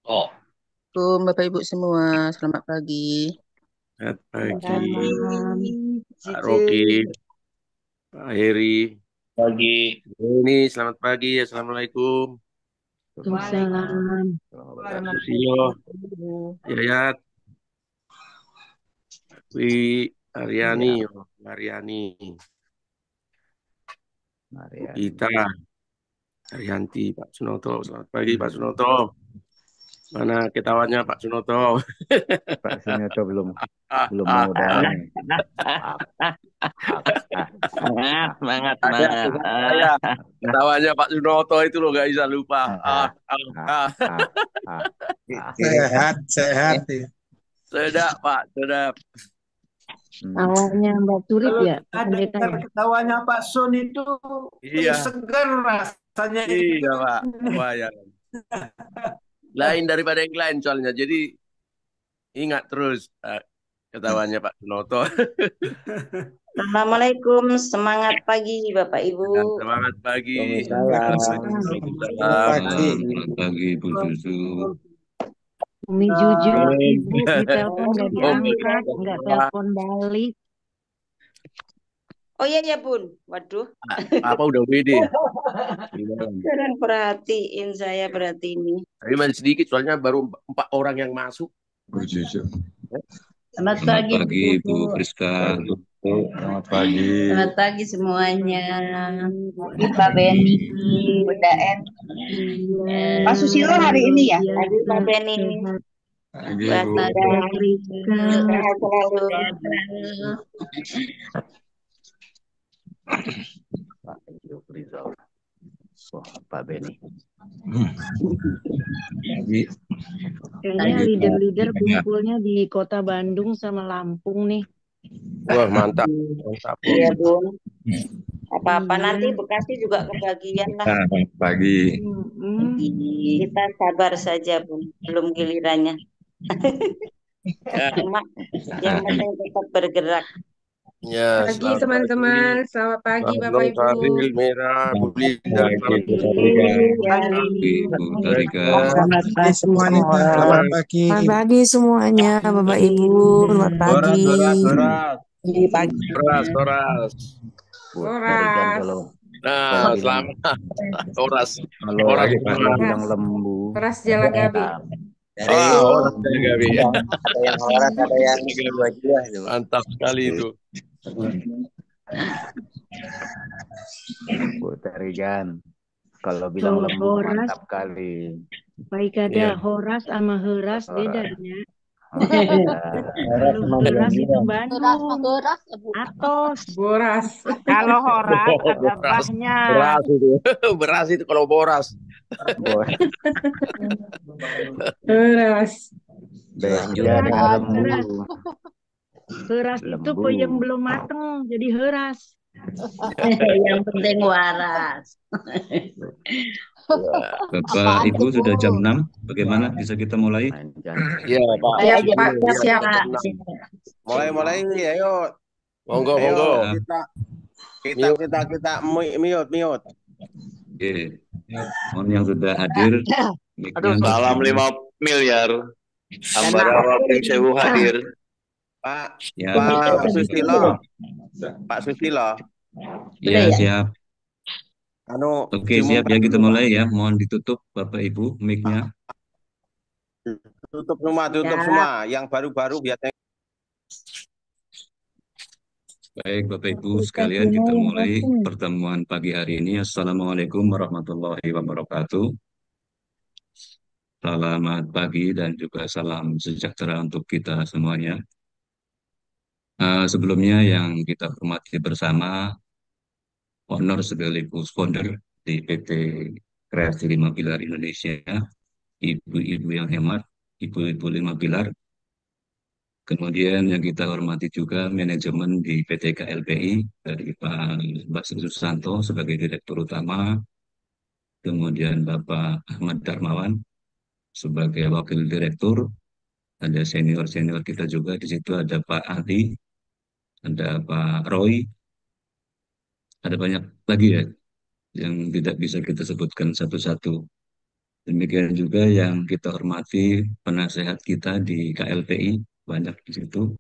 Oh, Assalamualaikum Bapak Ibu semua, selamat pagi. selamat pagi, Salam, Pak Cici. Rocky, Pak Heri. Pagi. Ini selamat pagi, Assalamualaikum. Waalaikumsalam. Pak Selamat pagi, Susilo, Bapak Ibu. Yayat, Wi, Aryani, Ya, Mariani, Bu Mariani. Gita, Arianti, Pak Sunoto. Selamat pagi, Pak Sunoto. Mana ketahuannya Pak Sunoto? Pak Sunyoto belum Ah, belum ah, mengudara ah. nih. Ah, ah, ah, Semangat, ah, semangat, Saya, semangat. saya. Ketawanya Pak Sunoto itu loh, gak bisa lupa. ah, ah, Ah. ah, ah, ah. Sehat, sehat. Ya. Sedap, Pak, sedap. Hmm. Awalnya Mbak Turit Kalau ya, Pak ada Pendeta dengar ya. ketawanya Pak Sun itu Iya, segar rasanya iya, itu. Pak. Wah, ya. Lain daripada yang lain soalnya. Jadi ingat terus ketawanya Pak Sunoto. Assalamualaikum, semangat pagi Bapak Ibu. Dan semangat pagi. Waalaikumsalam. Selamat Waalaikumsalam. pagi. Selamat pagi, Bu Susu. Umi jujur, Baik. Ibu ditelepon nggak Oh, diangkat, nggak telepon balik. Oh iya ya Bun, waduh, apa udah WD? Gimana? kurang perhatiin saya berarti ini. Tapi masih sedikit soalnya baru 4 orang yang masuk. Bu Susu. Selamat Selamat pagi pagi, Bu. Bu Friska. Selamat pagi. Selamat pagi semuanya. Pak Beni, Bunda En. Iya, Pak Susilo hari ini ya? luar Hari Pak biasa Beni, sehat. Pagi, Buat Bu. Bunda, Mbak Priska, sehat selalu. Sehat selalu. Pak Rizal. Wah, Pak Beni. Pagi, kayaknya pagi, Pak. leader-leader Ya, kumpulnya di kota Bandung sama Lampung nih. Wah, mantap. Mantap. Iya Bun. Apa-apa nanti Iya. Bekasi juga kebagian lah. selamat pagi. Mm-mm. Kita sabar saja Bun, belum gilirannya. Ya, Cuma yang penting tetap bergerak. ya, Pagi selamat pagi. teman-teman, selamat pagi Bang Bapak Long, Ibu. Fadil, Merah, Bu Selamat Linda, pagi, selamat Bu pagi. Tarika. Ya, Pagi, Bu Tarika. Selamat pagi semuanya. Selamat pagi. Selamat pagi semuanya, Bapak Ibu. Selamat Horas, pagi. horas, horas. Pagi. Horas, horas. Buat Tarigan Horas. Nah, bilang selamat. Horas. kalau Horas Pagi, Pak. kalau gimana? bilang lembu. Horas Jala Gabi. Ah, Dari Ah, horas ya, Gabi. ada yang horas, ada yang jiwa-jiwa. Mantap sekali itu. Bu Tarigan. Kalau bilang Kalau lembu Horas, mantap kali. baik Iya. ada Horas sama Heras Horas. bedanya. Horas Kalau sama Heras itu jiwa-jiwa. Bandung, Atos. Boras. Kalau Horas ada Beras. bahnya. Beras itu. Beras itu kalau boras. Boy, Horas. beda Heras, dengan Heras. lembu. Heras itu Lembu. peyem belum mateng, jadi Heras. yang penting waras. Bapak, Ibu sudah jam 6. Bagaimana? Bisa kita mulai? Panjang. Iya, Pak. Siap, Ayo, Pak. siap, Siap. Pak. Mulai-mulai, ayo, Monggo, ayo monggo. kita kita Mute. kita kita mute. Oke. Mohon yang sudah hadir. Mic-nya Salam diaktifkan. 5 miliar. Ambarawa Pring Sewu hadir. Pak Ya, Pak Bapak. Susilo, Pak Susilo, Ya, Sudah ya? siap. anu Oke, siap ya, diumumkan kita dulu, Pak. mulai ya. Mohon ditutup Bapak Ibu mic-nya. Tutup Siap. semua. Yang baru-baru biasanya. Baik, Bapak Ibu sekalian, kita mulai pertemuan pagi hari ini. Assalamualaikum warahmatullahi wabarakatuh. Selamat pagi dan juga salam sejahtera untuk kita semuanya. Sebelumnya yang kita hormati bersama, honor sekaligus founder di PT Kreasi 5 Pilar Indonesia, ibu-ibu yang hemat, ibu-ibu 5 pilar. Kemudian yang kita hormati juga manajemen di PT KLPI dari Pak Basri Susanto sebagai Direktur Utama, kemudian Bapak Ahmad Darmawan sebagai Wakil Direktur, ada senior-senior kita juga di situ, ada Pak Adi, ada Pak Roy, ada banyak lagi ya yang tidak bisa kita sebutkan satu-satu. Demikian juga yang kita hormati penasehat kita di KLPI, banyak di situ.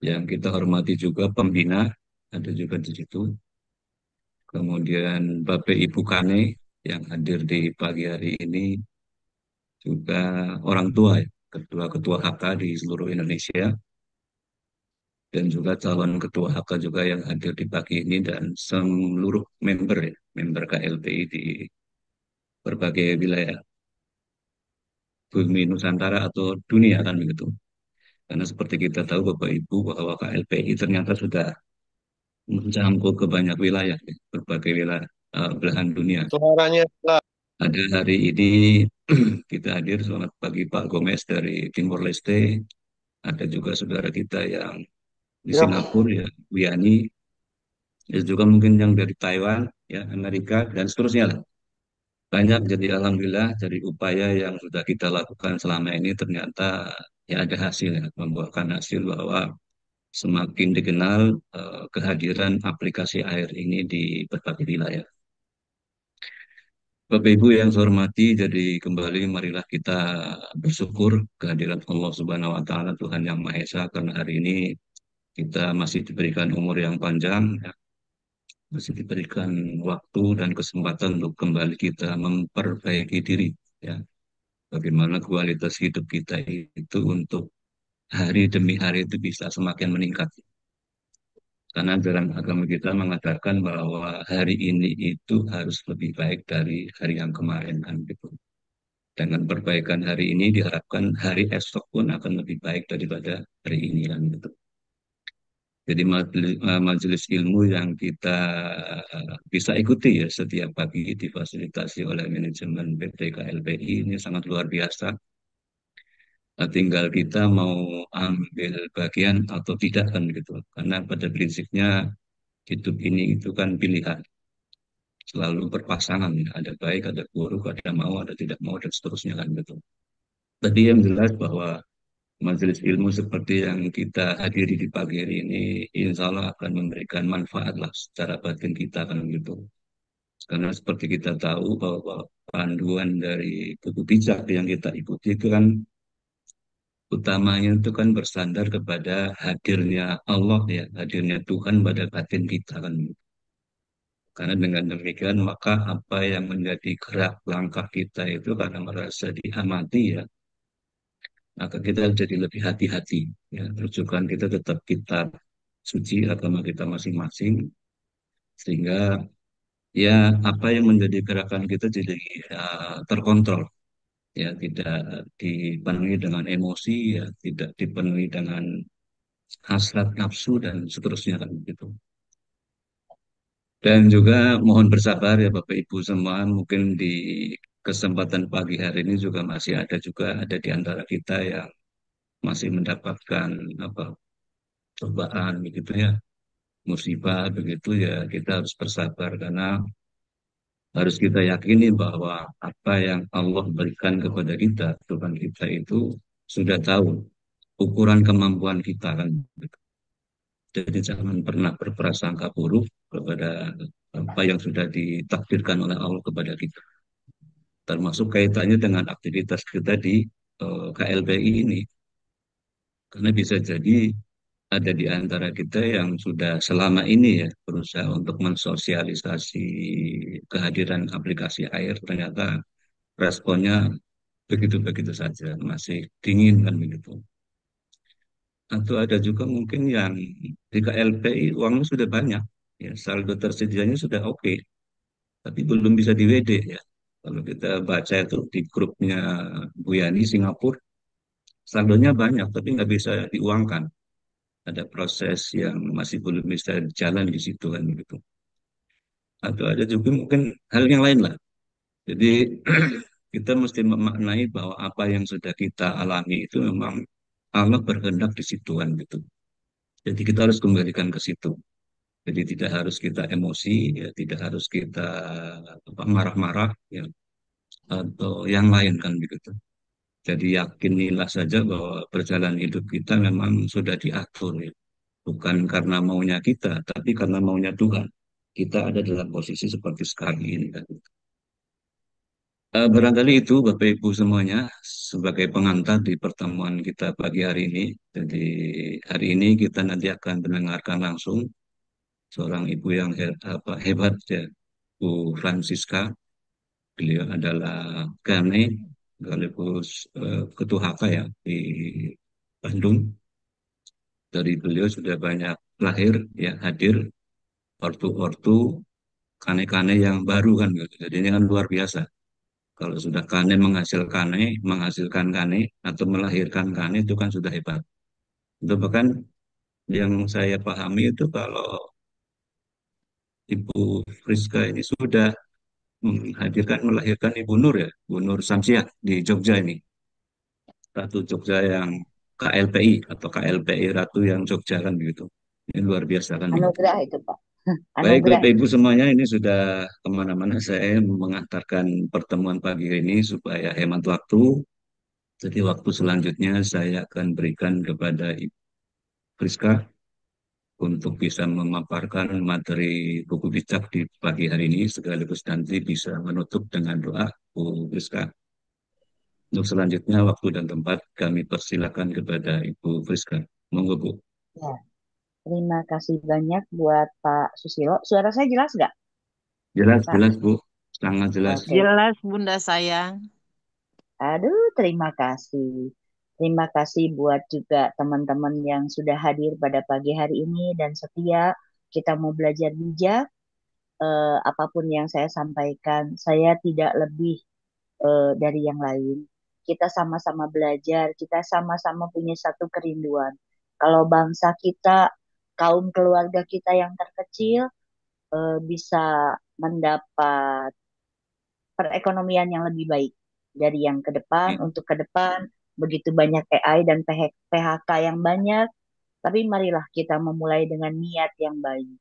Yang kita hormati juga pembina, ada juga di situ. Kemudian Bapak Ibu Kane yang hadir di pagi hari ini, juga orang tua, ya, ketua-ketua HK di seluruh Indonesia, dan juga calon ketua HK juga yang hadir di pagi ini, dan seluruh member, ya, member KLPI di berbagai wilayah bumi Nusantara atau dunia kan begitu. Karena seperti kita tahu Bapak Ibu bahwa KLPI ternyata sudah mencakup ke banyak wilayah, ya, berbagai wilayah belahan dunia. Suaranya Ada hari ini kita hadir, selamat pagi Pak Gomez dari Timor Leste. Ada juga saudara kita yang di ya. Singapura, ya, Wiani. Ada juga mungkin yang dari Taiwan, ya, Amerika, dan seterusnya lah. Banyak, jadi alhamdulillah dari upaya yang sudah kita lakukan selama ini ternyata ya ada hasil, ya, membuahkan hasil bahwa semakin dikenal kehadiran aplikasi air ini di berbagai wilayah. Bapak Ibu yang saya hormati, jadi kembali marilah kita bersyukur kehadiran Allah Subhanahu wa Ta'ala, Tuhan Yang Maha Esa, karena hari ini kita masih diberikan umur yang panjang, ya, masih diberikan waktu dan kesempatan untuk kembali kita memperbaiki diri, ya. Bagaimana kualitas hidup kita itu untuk hari demi hari itu bisa semakin meningkat. Karena ajaran agama kita mengatakan bahwa hari ini itu harus lebih baik dari hari yang kemarin kan gitu. Dengan perbaikan hari ini diharapkan hari esok pun akan lebih baik daripada hari ini kan gitu. Jadi majelis ilmu yang kita bisa ikuti ya setiap pagi difasilitasi oleh manajemen PT KLPI ini sangat luar biasa. Tinggal kita mau ambil bagian atau tidak kan gitu. Karena pada prinsipnya hidup ini itu kan pilihan, selalu berpasangan, ya. Ada baik, ada buruk, ada mau, ada tidak mau, dan seterusnya kan gitu. Tadi yang jelas bahwa majelis ilmu seperti yang kita hadiri di pagi hari ini, insya Allah akan memberikan manfaat lah secara batin kita kan gitu. Karena seperti kita tahu bahwa panduan dari buku bijak yang kita ikuti itu kan utamanya itu kan bersandar kepada hadirnya Allah, ya, hadirnya Tuhan pada batin kita kan. Karena dengan demikian maka apa yang menjadi gerak langkah kita itu karena merasa diamati, ya, maka kita jadi lebih hati-hati, ya. Rujukan kita tetap kitab suci agama kita masing-masing, sehingga ya apa yang menjadi gerakan kita jadi terkontrol, ya, tidak dipenuhi dengan emosi, ya, tidak dipenuhi dengan hasrat nafsu dan seterusnya kan begitu. Dan juga mohon bersabar ya Bapak Ibu semua, mungkin di kesempatan pagi hari ini juga masih ada juga ada di antara kita yang masih mendapatkan apa cobaan begitu, ya, musibah begitu, ya, kita harus bersabar karena harus kita yakini bahwa apa yang Allah berikan kepada kita, Tuhan kita itu sudah tahu ukuran kemampuan kita kan. Jadi jangan pernah berprasangka buruk kepada apa yang sudah ditakdirkan oleh Allah kepada kita. Termasuk kaitannya dengan aktivitas kita di KLPI ini. Karena bisa jadi ada di antara kita yang sudah selama ini ya berusaha untuk mensosialisasi kehadiran aplikasi air, ternyata responnya begitu-begitu saja, masih dingin kan begitu. Atau ada juga mungkin yang di KLPI uangnya sudah banyak, ya, saldo tersedianya sudah oke, tapi belum bisa di WD, ya. Kalau kita baca itu di grupnya Bu Yani Singapura, saldonya banyak tapi nggak bisa diuangkan. Ada proses yang masih belum bisa jalan di situ kan gitu. Atau ada juga mungkin hal yang lain lah. Jadi kita mesti memaknai bahwa apa yang sudah kita alami itu memang Allah berkehendak di situ kan gitu. Jadi kita harus kembalikan ke situ. Jadi tidak harus kita emosi, ya, tidak harus kita marah-marah, ya, atau yang lain kan begitu. Jadi yakinilah saja bahwa perjalanan hidup kita memang sudah diatur, ya. Bukan karena maunya kita, tapi karena maunya Tuhan. Kita ada dalam posisi seperti sekarang ini kan. Barangkali itu Bapak Ibu semuanya sebagai pengantar di pertemuan kita pagi hari ini. Jadi hari ini kita nanti akan mendengarkan langsung seorang ibu yang hebat ya, Bu Francisca. Beliau adalah Gane sekaligus Ketua HK ya di Bandung. Dari beliau sudah banyak lahir ya hadir ortu-ortu kane-kane yang baru kan gitu. Jadi ini kan luar biasa. Kalau sudah kane menghasilkan kane atau melahirkan kane itu kan sudah hebat. Itu bahkan yang saya pahami itu kalau Ibu Friska ini sudah melahirkan Ibu Nur ya, Bu Nur Samsiah di Jogja ini. Ratu Jogja yang KLPI atau KLPI Ratu yang Jogja kan begitu. Ini luar biasa kan begitu. Anugerah itu, Pak. Baik Anugerah. Bapak Ibu semuanya ini sudah kemana-mana saya mengantarkan pertemuan pagi ini supaya hemat waktu. Jadi waktu selanjutnya saya akan berikan kepada Ibu Friska untuk bisa memaparkan materi buku bijak di pagi hari ini sekaligus nanti bisa menutup dengan doa Bu Friska. Untuk selanjutnya waktu dan tempat kami persilakan kepada Ibu Friska. Monggo Bu. Ya, terima kasih banyak buat Pak Susilo. Suara saya jelas nggak, Jelas, Pak? jelas Bu. Sangat jelas. Oke. Jelas Bunda sayang. Aduh, terima kasih. Terima kasih buat juga teman-teman yang sudah hadir pada pagi hari ini dan setia. Kita mau belajar bijak. Apapun yang saya sampaikan, saya tidak lebih dari yang lain. Kita sama-sama belajar, kita sama-sama punya satu kerinduan. Kalau bangsa kita, kaum keluarga kita yang terkecil bisa mendapat perekonomian yang lebih baik dari yang ke depan, untuk ke depan, begitu banyak AI dan PHK yang banyak, tapi marilah kita memulai dengan niat yang baik.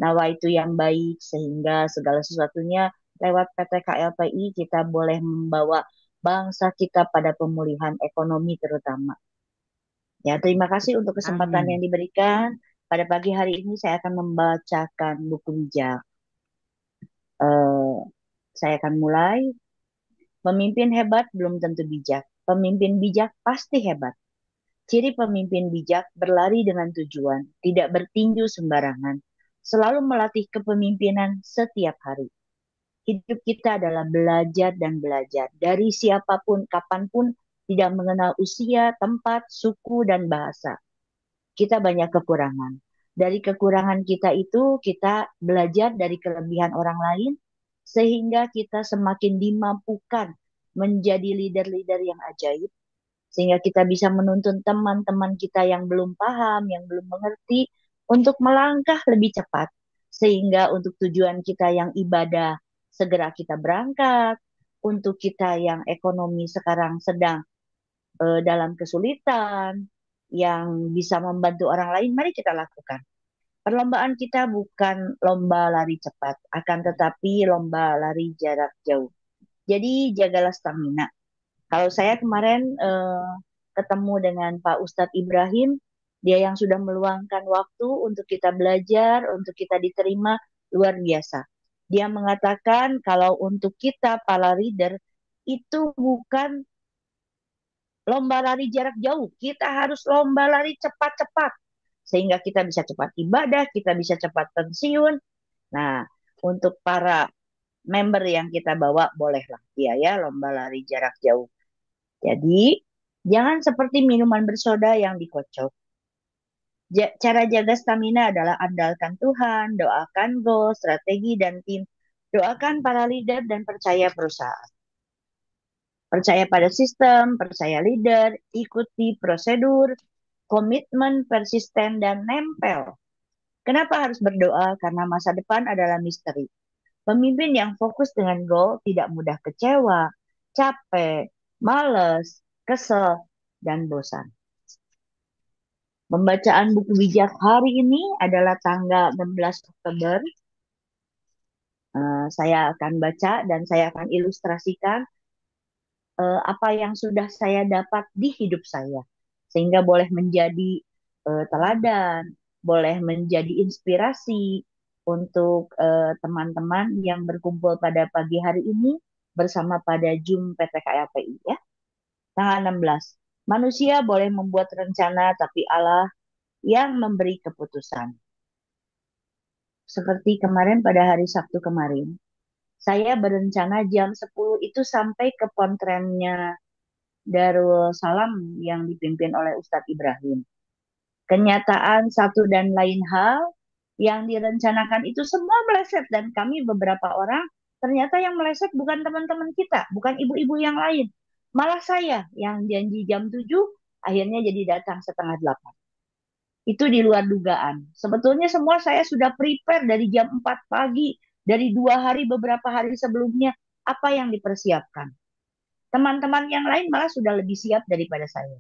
Nawa itu yang baik, sehingga segala sesuatunya lewat PT KLPI kita boleh membawa bangsa kita pada pemulihan ekonomi terutama. Ya, terima kasih untuk kesempatan yang diberikan. Pada pagi hari ini saya akan membacakan buku bijak. Saya akan mulai. Pemimpin hebat belum tentu bijak. Pemimpin bijak pasti hebat. Ciri pemimpin bijak berlari dengan tujuan, tidak bertinju sembarangan, selalu melatih kepemimpinan setiap hari. Hidup kita adalah belajar dan belajar. Dari siapapun, kapanpun, tidak mengenal usia, tempat, suku, dan bahasa. Kita banyak kekurangan. Dari kekurangan kita itu, kita belajar dari kelebihan orang lain, sehingga kita semakin dimampukan menjadi leader-leader yang ajaib, sehingga kita bisa menuntun teman-teman kita yang belum paham, yang belum mengerti, untuk melangkah lebih cepat, sehingga untuk tujuan kita yang ibadah, segera kita berangkat, untuk kita yang ekonomi sekarang sedang dalam kesulitan, yang bisa membantu orang lain, mari kita lakukan. Perlombaan kita bukan lomba lari cepat, akan tetapi lomba lari jarak jauh. Jadi jagalah stamina. Kalau saya kemarin ketemu dengan Pak Ustadz Ibrahim, dia yang sudah meluangkan waktu untuk kita belajar, untuk kita diterima, luar biasa. Dia mengatakan kalau untuk kita para leader, itu bukan lomba lari jarak jauh, kita harus lomba lari cepat-cepat. Sehingga kita bisa cepat ibadah, kita bisa cepat pensiun. Nah, untuk para member yang kita bawa, bolehlah dia ya lomba lari jarak jauh. Jadi, jangan seperti minuman bersoda yang dikocok. Cara jaga stamina adalah andalkan Tuhan, doakan goal, strategi, dan tim. Doakan para leader dan percaya perusahaan. Percaya pada sistem, percaya leader, ikuti prosedur, komitmen, persisten, dan nempel. Kenapa harus berdoa? Karena masa depan adalah misteri. Pemimpin yang fokus dengan goal tidak mudah kecewa, capek, males, kesel, dan bosan. Pembacaan buku bijak hari ini adalah tanggal 16 Oktober. Saya akan baca dan saya akan ilustrasikan apa yang sudah saya dapat di hidup saya. Sehingga boleh menjadi teladan, boleh menjadi inspirasi untuk teman-teman yang berkumpul pada pagi hari ini bersama pada Zoom PTKLPI ya. Tanggal 16. Manusia boleh membuat rencana, tapi Allah yang memberi keputusan. Seperti kemarin pada hari Sabtu kemarin, saya berencana jam 10 itu sampai ke pontrennya Darul Salam yang dipimpin oleh Ustadz Ibrahim. Kenyataan satu dan lain hal yang direncanakan itu semua meleset, dan kami beberapa orang ternyata yang meleset bukan teman-teman kita, bukan ibu-ibu yang lain. Malah saya yang janji jam 7 akhirnya jadi datang setengah 8. Itu di luar dugaan. Sebetulnya semua saya sudah prepare dari jam 4 pagi, dari 2 hari beberapa hari sebelumnya, apa yang dipersiapkan. Teman-teman yang lain malah sudah lebih siap daripada saya.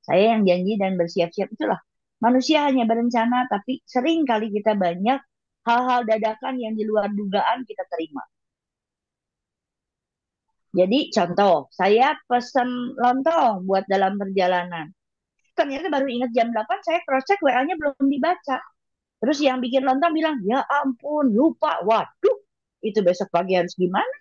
Saya yang janji dan bersiap-siap itulah. Manusia hanya berencana, tapi sering kali kita banyak hal-hal dadakan yang di luar dugaan kita terima. Jadi contoh, saya pesan lontong buat dalam perjalanan. Ternyata baru ingat jam 8, saya cross-check WA-nya belum dibaca. Terus yang bikin lontong bilang, ya ampun, lupa. Waduh, itu besok pagi harus gimana?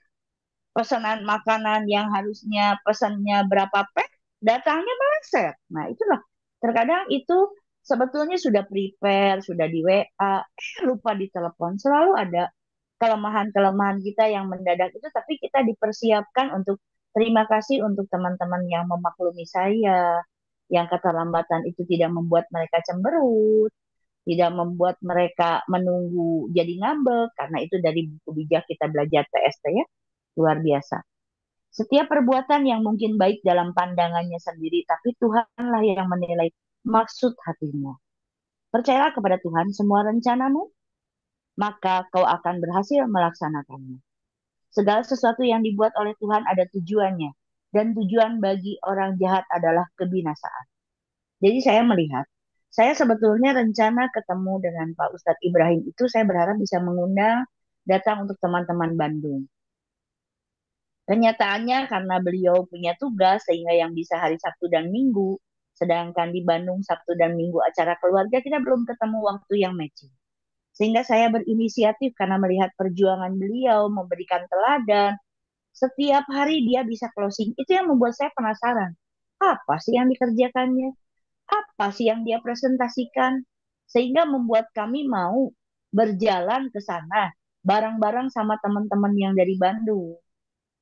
Pesanan makanan yang harusnya pesannya berapa pack, datangnya meleset. Nah itulah, terkadang itu sebetulnya sudah prepare, sudah di WA, lupa di telepon. Selalu ada kelemahan-kelemahan kita yang mendadak itu, tapi kita dipersiapkan untuk terima kasih untuk teman-teman yang memaklumi saya, yang keterlambatan itu tidak membuat mereka cemberut, tidak membuat mereka menunggu jadi ngambek, karena itu dari buku bijak kita belajar TST ya, luar biasa. Setiap perbuatan yang mungkin baik dalam pandangannya sendiri, tapi Tuhanlah yang menilai maksud hatimu. Percayalah kepada Tuhan semua rencanamu, maka kau akan berhasil melaksanakannya. Segala sesuatu yang dibuat oleh Tuhan ada tujuannya, dan tujuan bagi orang jahat adalah kebinasaan. Jadi saya melihat, saya sebetulnya rencana ketemu dengan Pak Ustadz Ibrahim itu saya berharap bisa mengundang datang untuk teman-teman Bandung. Kenyataannya karena beliau punya tugas sehingga yang bisa hari Sabtu dan Minggu, sedangkan di Bandung Sabtu dan Minggu acara keluarga kita belum ketemu waktu yang matching. Sehingga saya berinisiatif karena melihat perjuangan beliau, memberikan teladan. Setiap hari dia bisa closing. Itu yang membuat saya penasaran. Apa sih yang dikerjakannya? Apa sih yang dia presentasikan? Sehingga membuat kami mau berjalan ke sana bareng-bareng sama teman-teman yang dari Bandung.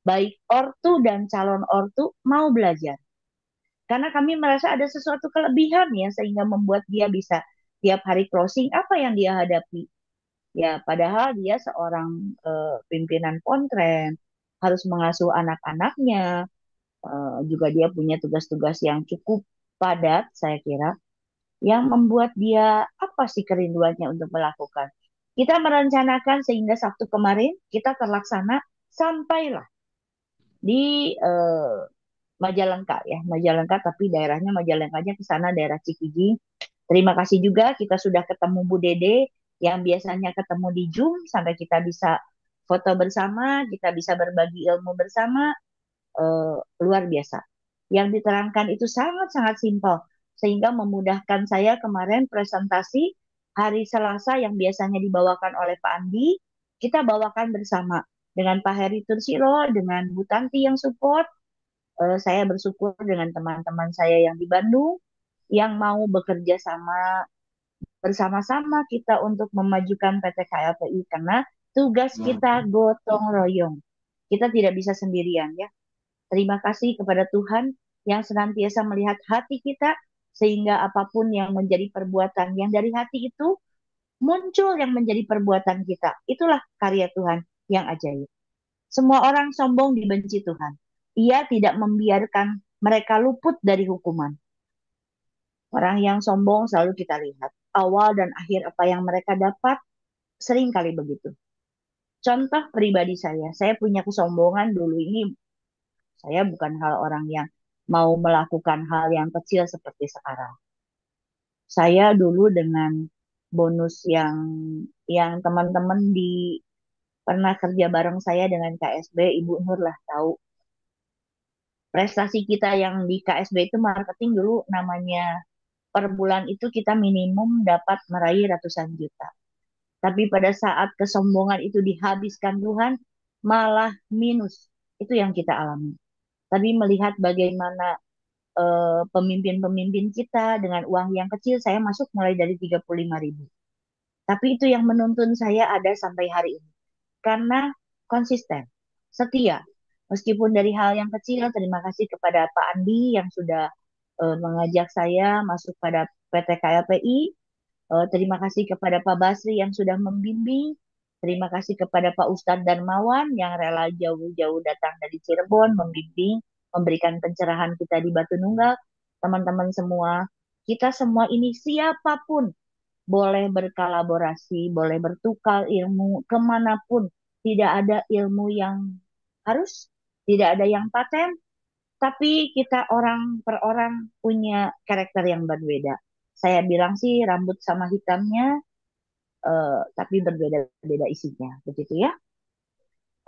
Baik ortu dan calon ortu mau belajar. Karena kami merasa ada sesuatu kelebihan ya sehingga membuat dia bisa tiap hari closing apa yang dia hadapi. Ya, padahal dia seorang pimpinan pontren, harus mengasuh anak-anaknya, juga dia punya tugas-tugas yang cukup padat, saya kira, yang membuat dia apa sih kerinduannya untuk melakukan. Kita merencanakan sehingga Sabtu kemarin kita terlaksana sampailah di Majalengka ya, Majalengka tapi daerahnya Majalengkanya ke sana daerah Cikiji. Terima kasih juga kita sudah ketemu Bu Dede yang biasanya ketemu di Zoom sampai kita bisa foto bersama, kita bisa berbagi ilmu bersama, luar biasa. Yang diterangkan itu sangat-sangat simpel sehingga memudahkan saya kemarin presentasi hari Selasa yang biasanya dibawakan oleh Pak Andi, kita bawakan bersama dengan Pak Heri Tursilo, dengan Bu Tanti yang support. Saya bersyukur dengan teman-teman saya yang di Bandung yang mau bekerja sama bersama-sama kita untuk memajukan PT KLPI karena tugas kita gotong royong. Kita tidak bisa sendirian ya. Terima kasih kepada Tuhan yang senantiasa melihat hati kita sehingga apapun yang menjadi perbuatan yang dari hati itu muncul yang menjadi perbuatan kita. Itulah karya Tuhan yang ajaib. Semua orang sombong dibenci Tuhan. Ia tidak membiarkan mereka luput dari hukuman. Orang yang sombong selalu kita lihat. Awal dan akhir apa yang mereka dapat, sering kali begitu. Contoh pribadi saya punya kesombongan dulu ini. Saya bukan hal orang yang mau melakukan hal yang kecil seperti sekarang. Saya dulu dengan bonus yang teman-teman pernah kerja bareng saya dengan KSB, Ibu Nur lah tahu. Prestasi kita yang di KSB itu marketing dulu namanya per bulan itu kita minimum dapat meraih ratusan juta. Tapi pada saat kesombongan itu dihabiskan Tuhan, malah minus. Itu yang kita alami. Tapi melihat bagaimana pemimpin-pemimpin kita dengan uang yang kecil, saya masuk mulai dari 35.000. Tapi itu yang menuntun saya ada sampai hari ini. Karena konsisten, setia. Meskipun dari hal yang kecil, terima kasih kepada Pak Andi yang sudah mengajak saya masuk pada PT KLPI. Terima kasih kepada Pak Basri yang sudah membimbing. Terima kasih kepada Pak Ustadz Darmawan yang rela jauh-jauh datang dari Cirebon membimbing, memberikan pencerahan kita di Batu Nunggal. Teman-teman semua, kita semua ini siapapun boleh berkolaborasi, boleh bertukar ilmu kemanapun. Tidak ada ilmu yang harus, tidak ada yang paten, tapi kita orang per orang punya karakter yang berbeda. Saya bilang sih rambut sama hitamnya, tapi berbeda-beda isinya, begitu ya.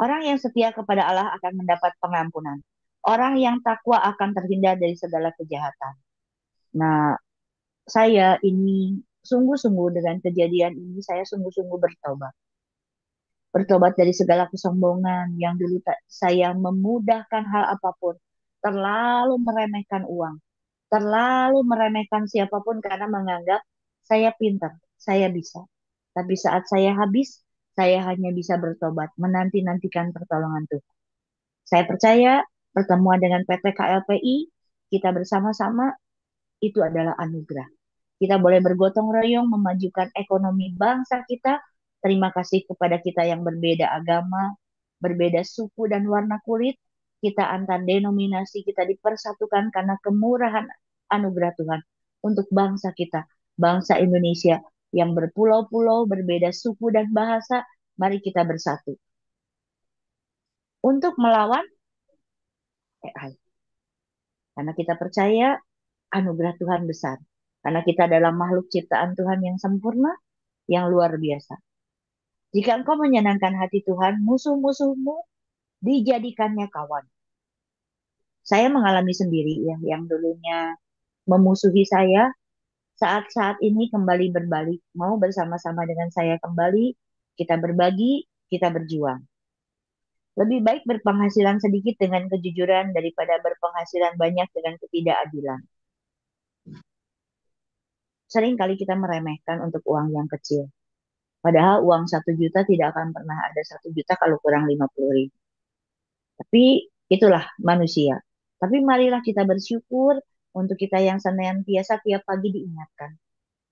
Orang yang setia kepada Allah akan mendapat pengampunan. Orang yang takwa akan terhindar dari segala kejahatan. Nah, saya ini sungguh-sungguh dengan kejadian ini, saya sungguh-sungguh bertobat. Bertobat dari segala kesombongan yang dulu saya memudahkan hal apapun. Terlalu meremehkan uang. Terlalu meremehkan siapapun karena menganggap saya pintar, saya bisa. Tapi saat saya habis, saya hanya bisa bertobat, menanti-nantikan pertolongan Tuhan. Saya percaya pertemuan dengan PT KLPI, kita bersama-sama, itu adalah anugerah. Kita boleh bergotong royong memajukan ekonomi bangsa kita. Terima kasih kepada kita yang berbeda agama, berbeda suku dan warna kulit. Kita antar denominasi, kita dipersatukan karena kemurahan anugerah Tuhan untuk bangsa kita, bangsa Indonesia yang berpulau-pulau, berbeda suku dan bahasa. Mari kita bersatu untuk melawan AI. Karena kita percaya anugerah Tuhan besar. Karena kita adalah makhluk ciptaan Tuhan yang sempurna, yang luar biasa. Jika engkau menyenangkan hati Tuhan, musuh-musuhmu dijadikannya kawan. Saya mengalami sendiri ya, yang dulunya memusuhi saya, saat-saat ini kembali berbalik, mau bersama-sama dengan saya kembali, kita berbagi, kita berjuang. Lebih baik berpenghasilan sedikit dengan kejujuran daripada berpenghasilan banyak dengan ketidakadilan. Sering kali kita meremehkan untuk uang yang kecil. Padahal uang 1 juta tidak akan pernah ada 1 juta kalau kurang 50.000. Tapi itulah manusia. Tapi marilah kita bersyukur untuk kita yang senantiasa tiap pagi diingatkan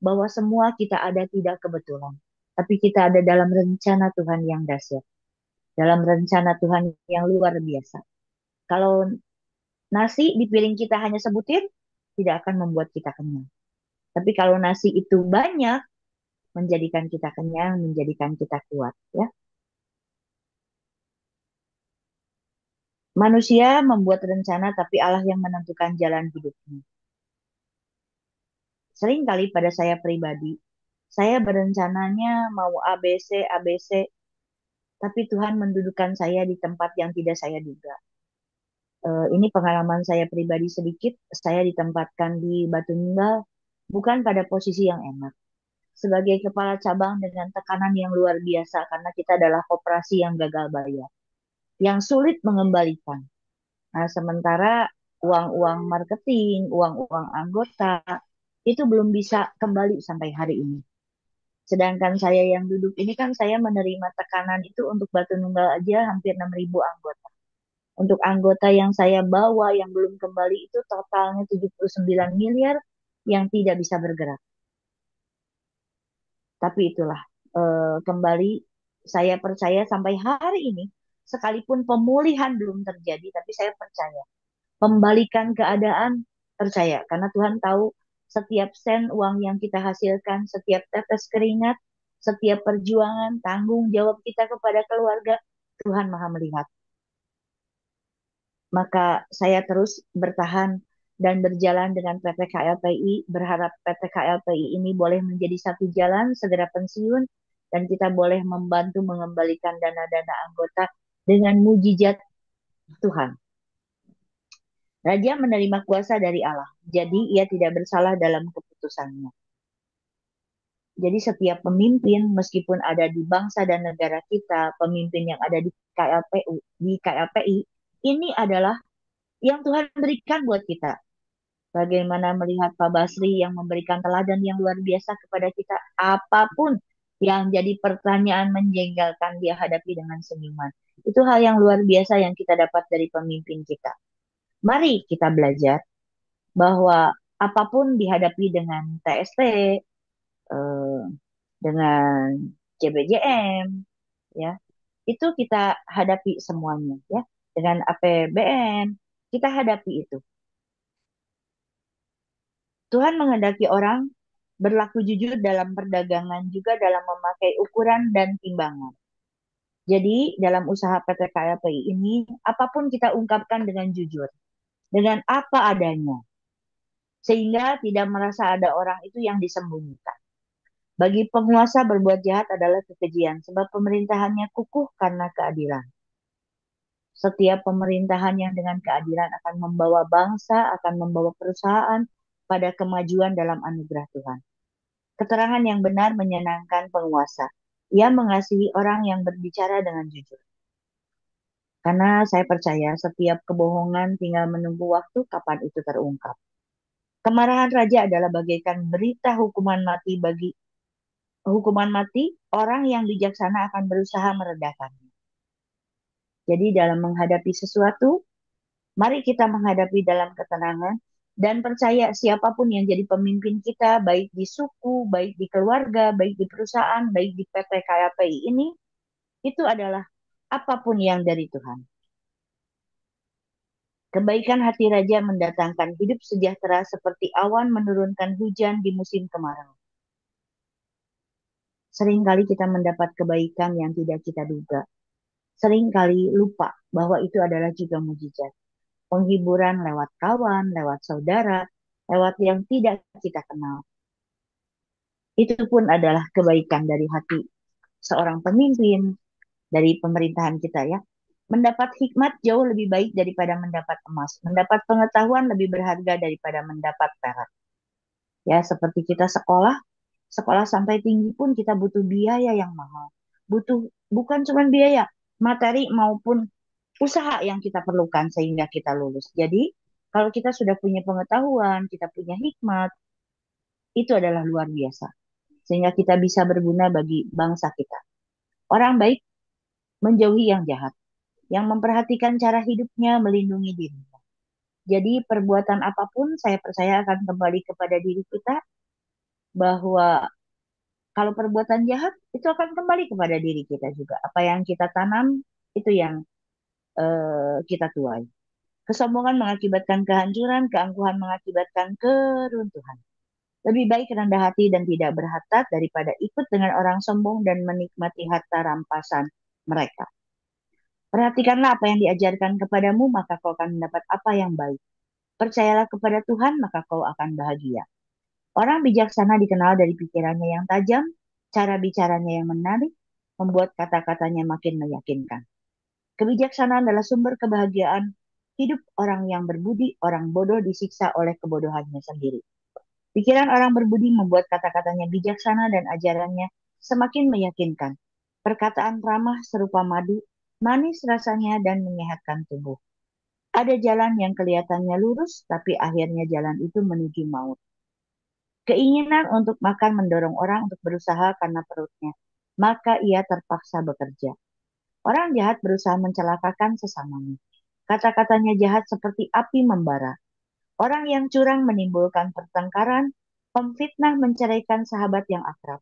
bahwa semua kita ada tidak kebetulan. Tapi kita ada dalam rencana Tuhan yang dahsyat. Dalam rencana Tuhan yang luar biasa. Kalau nasi di piring kita hanya sebutir, tidak akan membuat kita kenyang. Tapi kalau nasi itu banyak, menjadikan kita kenyang, menjadikan kita kuat. Ya. Manusia membuat rencana, tapi Allah yang menentukan jalan hidupnya. Sering kali pada saya pribadi, saya berencananya mau ABC, ABC, tapi Tuhan mendudukan saya di tempat yang tidak saya duga. Ini pengalaman saya pribadi sedikit, saya ditempatkan di Batu Nunggal, bukan pada posisi yang enak. Sebagai kepala cabang dengan tekanan yang luar biasa, karena kita adalah koperasi yang gagal bayar, yang sulit mengembalikan. Nah, sementara uang-uang marketing, uang-uang anggota, itu belum bisa kembali sampai hari ini. Sedangkan saya yang duduk ini kan saya menerima tekanan itu untuk Batu Nunggal aja hampir 6.000 anggota. Untuk anggota yang saya bawa yang belum kembali itu totalnya 79 miliar yang tidak bisa bergerak. Tapi itulah, kembali saya percaya sampai hari ini, sekalipun pemulihan belum terjadi, tapi saya percaya. Pembalikan keadaan, percaya. Karena Tuhan tahu setiap sen uang yang kita hasilkan, setiap tetes keringat, setiap perjuangan, tanggung jawab kita kepada keluarga, Tuhan Maha melihat. Maka saya terus bertahan dan berjalan dengan PT KLPI, berharap PT KLPI ini boleh menjadi satu jalan, segera pensiun, dan kita boleh membantu mengembalikan dana-dana anggota dengan mujizat Tuhan. Raja menerima kuasa dari Allah, jadi ia tidak bersalah dalam keputusannya. Jadi setiap pemimpin, meskipun ada di bangsa dan negara kita, pemimpin yang ada di KLPI, ini adalah yang Tuhan berikan buat kita. Bagaimana melihat Pak Basri yang memberikan teladan yang luar biasa kepada kita. Apapun yang jadi pertanyaan menjengkelkan, dia hadapi dengan senyuman. Itu hal yang luar biasa yang kita dapat dari pemimpin kita. Mari kita belajar bahwa apapun dihadapi dengan TST, dengan JBJM, ya, itu kita hadapi semuanya, ya. Dengan APBN, kita hadapi itu. Tuhan menghendaki orang berlaku jujur dalam perdagangan, juga dalam memakai ukuran dan timbangan. Jadi dalam usaha PT KLPI ini, apapun kita ungkapkan dengan jujur, dengan apa adanya, sehingga tidak merasa ada orang itu yang disembunyikan. Bagi penguasa berbuat jahat adalah kekejian, sebab pemerintahannya kukuh karena keadilan. Setiap pemerintahan yang dengan keadilan akan membawa bangsa, akan membawa perusahaan pada kemajuan dalam anugerah Tuhan. Keterangan yang benar menyenangkan penguasa. Ia mengasihi orang yang berbicara dengan jujur. Karena saya percaya setiap kebohongan tinggal menunggu waktu kapan itu terungkap. Kemarahan raja adalah bagaikan berita hukuman mati bagi hukuman mati, orang yang bijaksana akan berusaha meredakannya. Jadi dalam menghadapi sesuatu, mari kita menghadapi dalam ketenangan dan percaya siapapun yang jadi pemimpin kita, baik di suku, baik di keluarga, baik di perusahaan, baik di PT KLPI ini, itu adalah apapun yang dari Tuhan. Kebaikan hati raja mendatangkan hidup sejahtera seperti awan menurunkan hujan di musim kemarau. Seringkali kita mendapat kebaikan yang tidak kita duga. Seringkali lupa bahwa itu adalah juga mujizat. Penghiburan lewat kawan, lewat saudara, lewat yang tidak kita kenal. Itu pun adalah kebaikan dari hati seorang pemimpin, dari pemerintahan kita, ya. Mendapat hikmat jauh lebih baik daripada mendapat emas. Mendapat pengetahuan lebih berharga daripada mendapat perak. Ya, seperti kita sekolah sampai tinggi pun kita butuh biaya yang mahal. Bukan cuma biaya, materi maupun usaha yang kita perlukan sehingga kita lulus. Jadi, kalau kita sudah punya pengetahuan, kita punya hikmat, itu adalah luar biasa. Sehingga kita bisa berguna bagi bangsa kita. Orang baik menjauhi yang jahat, yang memperhatikan cara hidupnya, melindungi dirinya. Jadi perbuatan apapun saya percaya akan kembali kepada diri kita, bahwa kalau perbuatan jahat itu akan kembali kepada diri kita juga. Apa yang kita tanam itu yang kita tuai. Kesombongan mengakibatkan kehancuran, keangkuhan mengakibatkan keruntuhan. Lebih baik rendah hati dan tidak berharta daripada ikut dengan orang sombong dan menikmati harta rampasan mereka. Perhatikanlah apa yang diajarkan kepadamu, maka kau akan mendapat apa yang baik. Percayalah kepada Tuhan, maka kau akan bahagia. Orang bijaksana dikenal dari pikirannya yang tajam, cara bicaranya yang menarik, membuat kata-katanya makin meyakinkan. Kebijaksanaan adalah sumber kebahagiaan hidup orang yang berbudi. Orang bodoh disiksa oleh kebodohannya sendiri. Pikiran orang berbudi membuat kata-katanya bijaksana dan ajarannya semakin meyakinkan. Perkataan ramah serupa madu, manis rasanya dan menyehatkan tubuh. Ada jalan yang kelihatannya lurus, tapi akhirnya jalan itu menuju maut. Keinginan untuk makan mendorong orang untuk berusaha karena perutnya, maka ia terpaksa bekerja. Orang jahat berusaha mencelakakan sesamanya. Kata-katanya jahat seperti api membara. Orang yang curang menimbulkan pertengkaran, pemfitnah menceraikan sahabat yang akrab.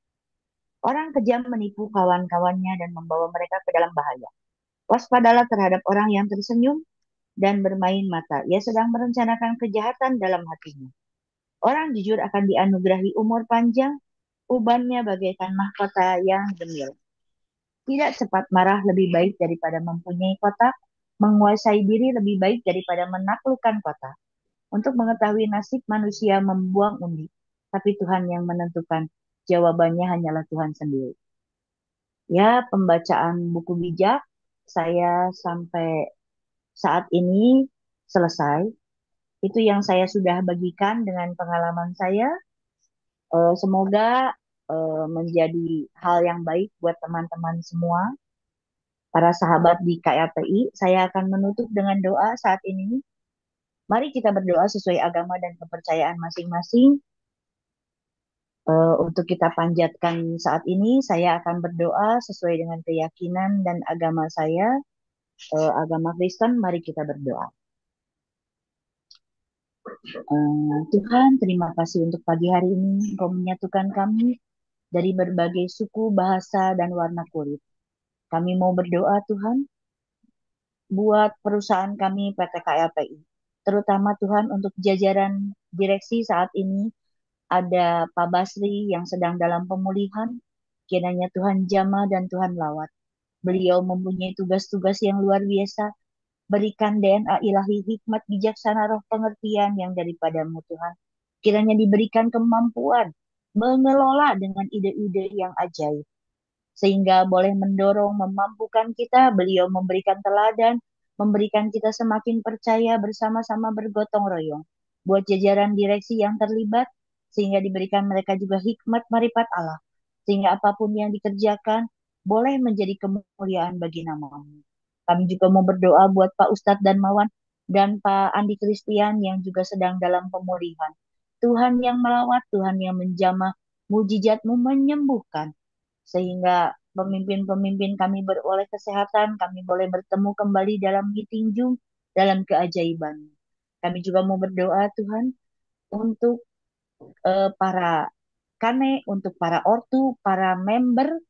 Orang kejam menipu kawan-kawannya dan membawa mereka ke dalam bahaya. Waspadalah terhadap orang yang tersenyum dan bermain mata. Ia sedang merencanakan kejahatan dalam hatinya. Orang jujur akan dianugerahi umur panjang, ubannya bagaikan mahkota yang gemil. Tidak cepat marah lebih baik daripada mempunyai kota, menguasai diri lebih baik daripada menaklukkan kota. Untuk mengetahui nasib manusia membuang undi, tapi Tuhan yang menentukan, jawabannya hanyalah Tuhan sendiri. Ya, pembacaan buku bijak saya sampai saat ini selesai. Itu yang saya sudah bagikan dengan pengalaman saya. Semoga menjadi hal yang baik buat teman-teman semua. Para sahabat di KLPI, saya akan menutup dengan doa saat ini. Mari kita berdoa sesuai agama dan kepercayaan masing-masing. Untuk kita panjatkan saat ini, saya akan berdoa sesuai dengan keyakinan dan agama saya, agama Kristen. Mari kita berdoa. Tuhan, terima kasih untuk pagi hari ini. Engkau menyatukan kami dari berbagai suku, bahasa, dan warna kulit. Kami mau berdoa, Tuhan, buat perusahaan kami PT KLPI. Terutama Tuhan untuk jajaran direksi saat ini, ada Pak Basri yang sedang dalam pemulihan. Kiranya Tuhan jamah dan Tuhan lawat. Beliau mempunyai tugas-tugas yang luar biasa. Berikan DNA ilahi, hikmat, bijaksana, roh pengertian yang daripadamu Tuhan. Kiranya diberikan kemampuan mengelola dengan ide-ide yang ajaib. Sehingga boleh mendorong, memampukan kita. Beliau memberikan teladan, memberikan kita semakin percaya bersama-sama bergotong royong. Buat jajaran direksi yang terlibat, sehingga diberikan mereka juga hikmat marifat Allah. Sehingga apapun yang dikerjakan, boleh menjadi kemuliaan bagi nama-Mu. Kami juga mau berdoa buat Pak Ustadz dan Mawan dan Pak Andi Kristian yang juga sedang dalam pemulihan. Tuhan yang melawat, Tuhan yang menjamah, mujizat-Mu menyembuhkan. Sehingga pemimpin-pemimpin kami beroleh kesehatan, kami boleh bertemu kembali dalam meeting Zoom, dalam keajaiban. Kami juga mau berdoa Tuhan untuk para kane, untuk para ortu, para member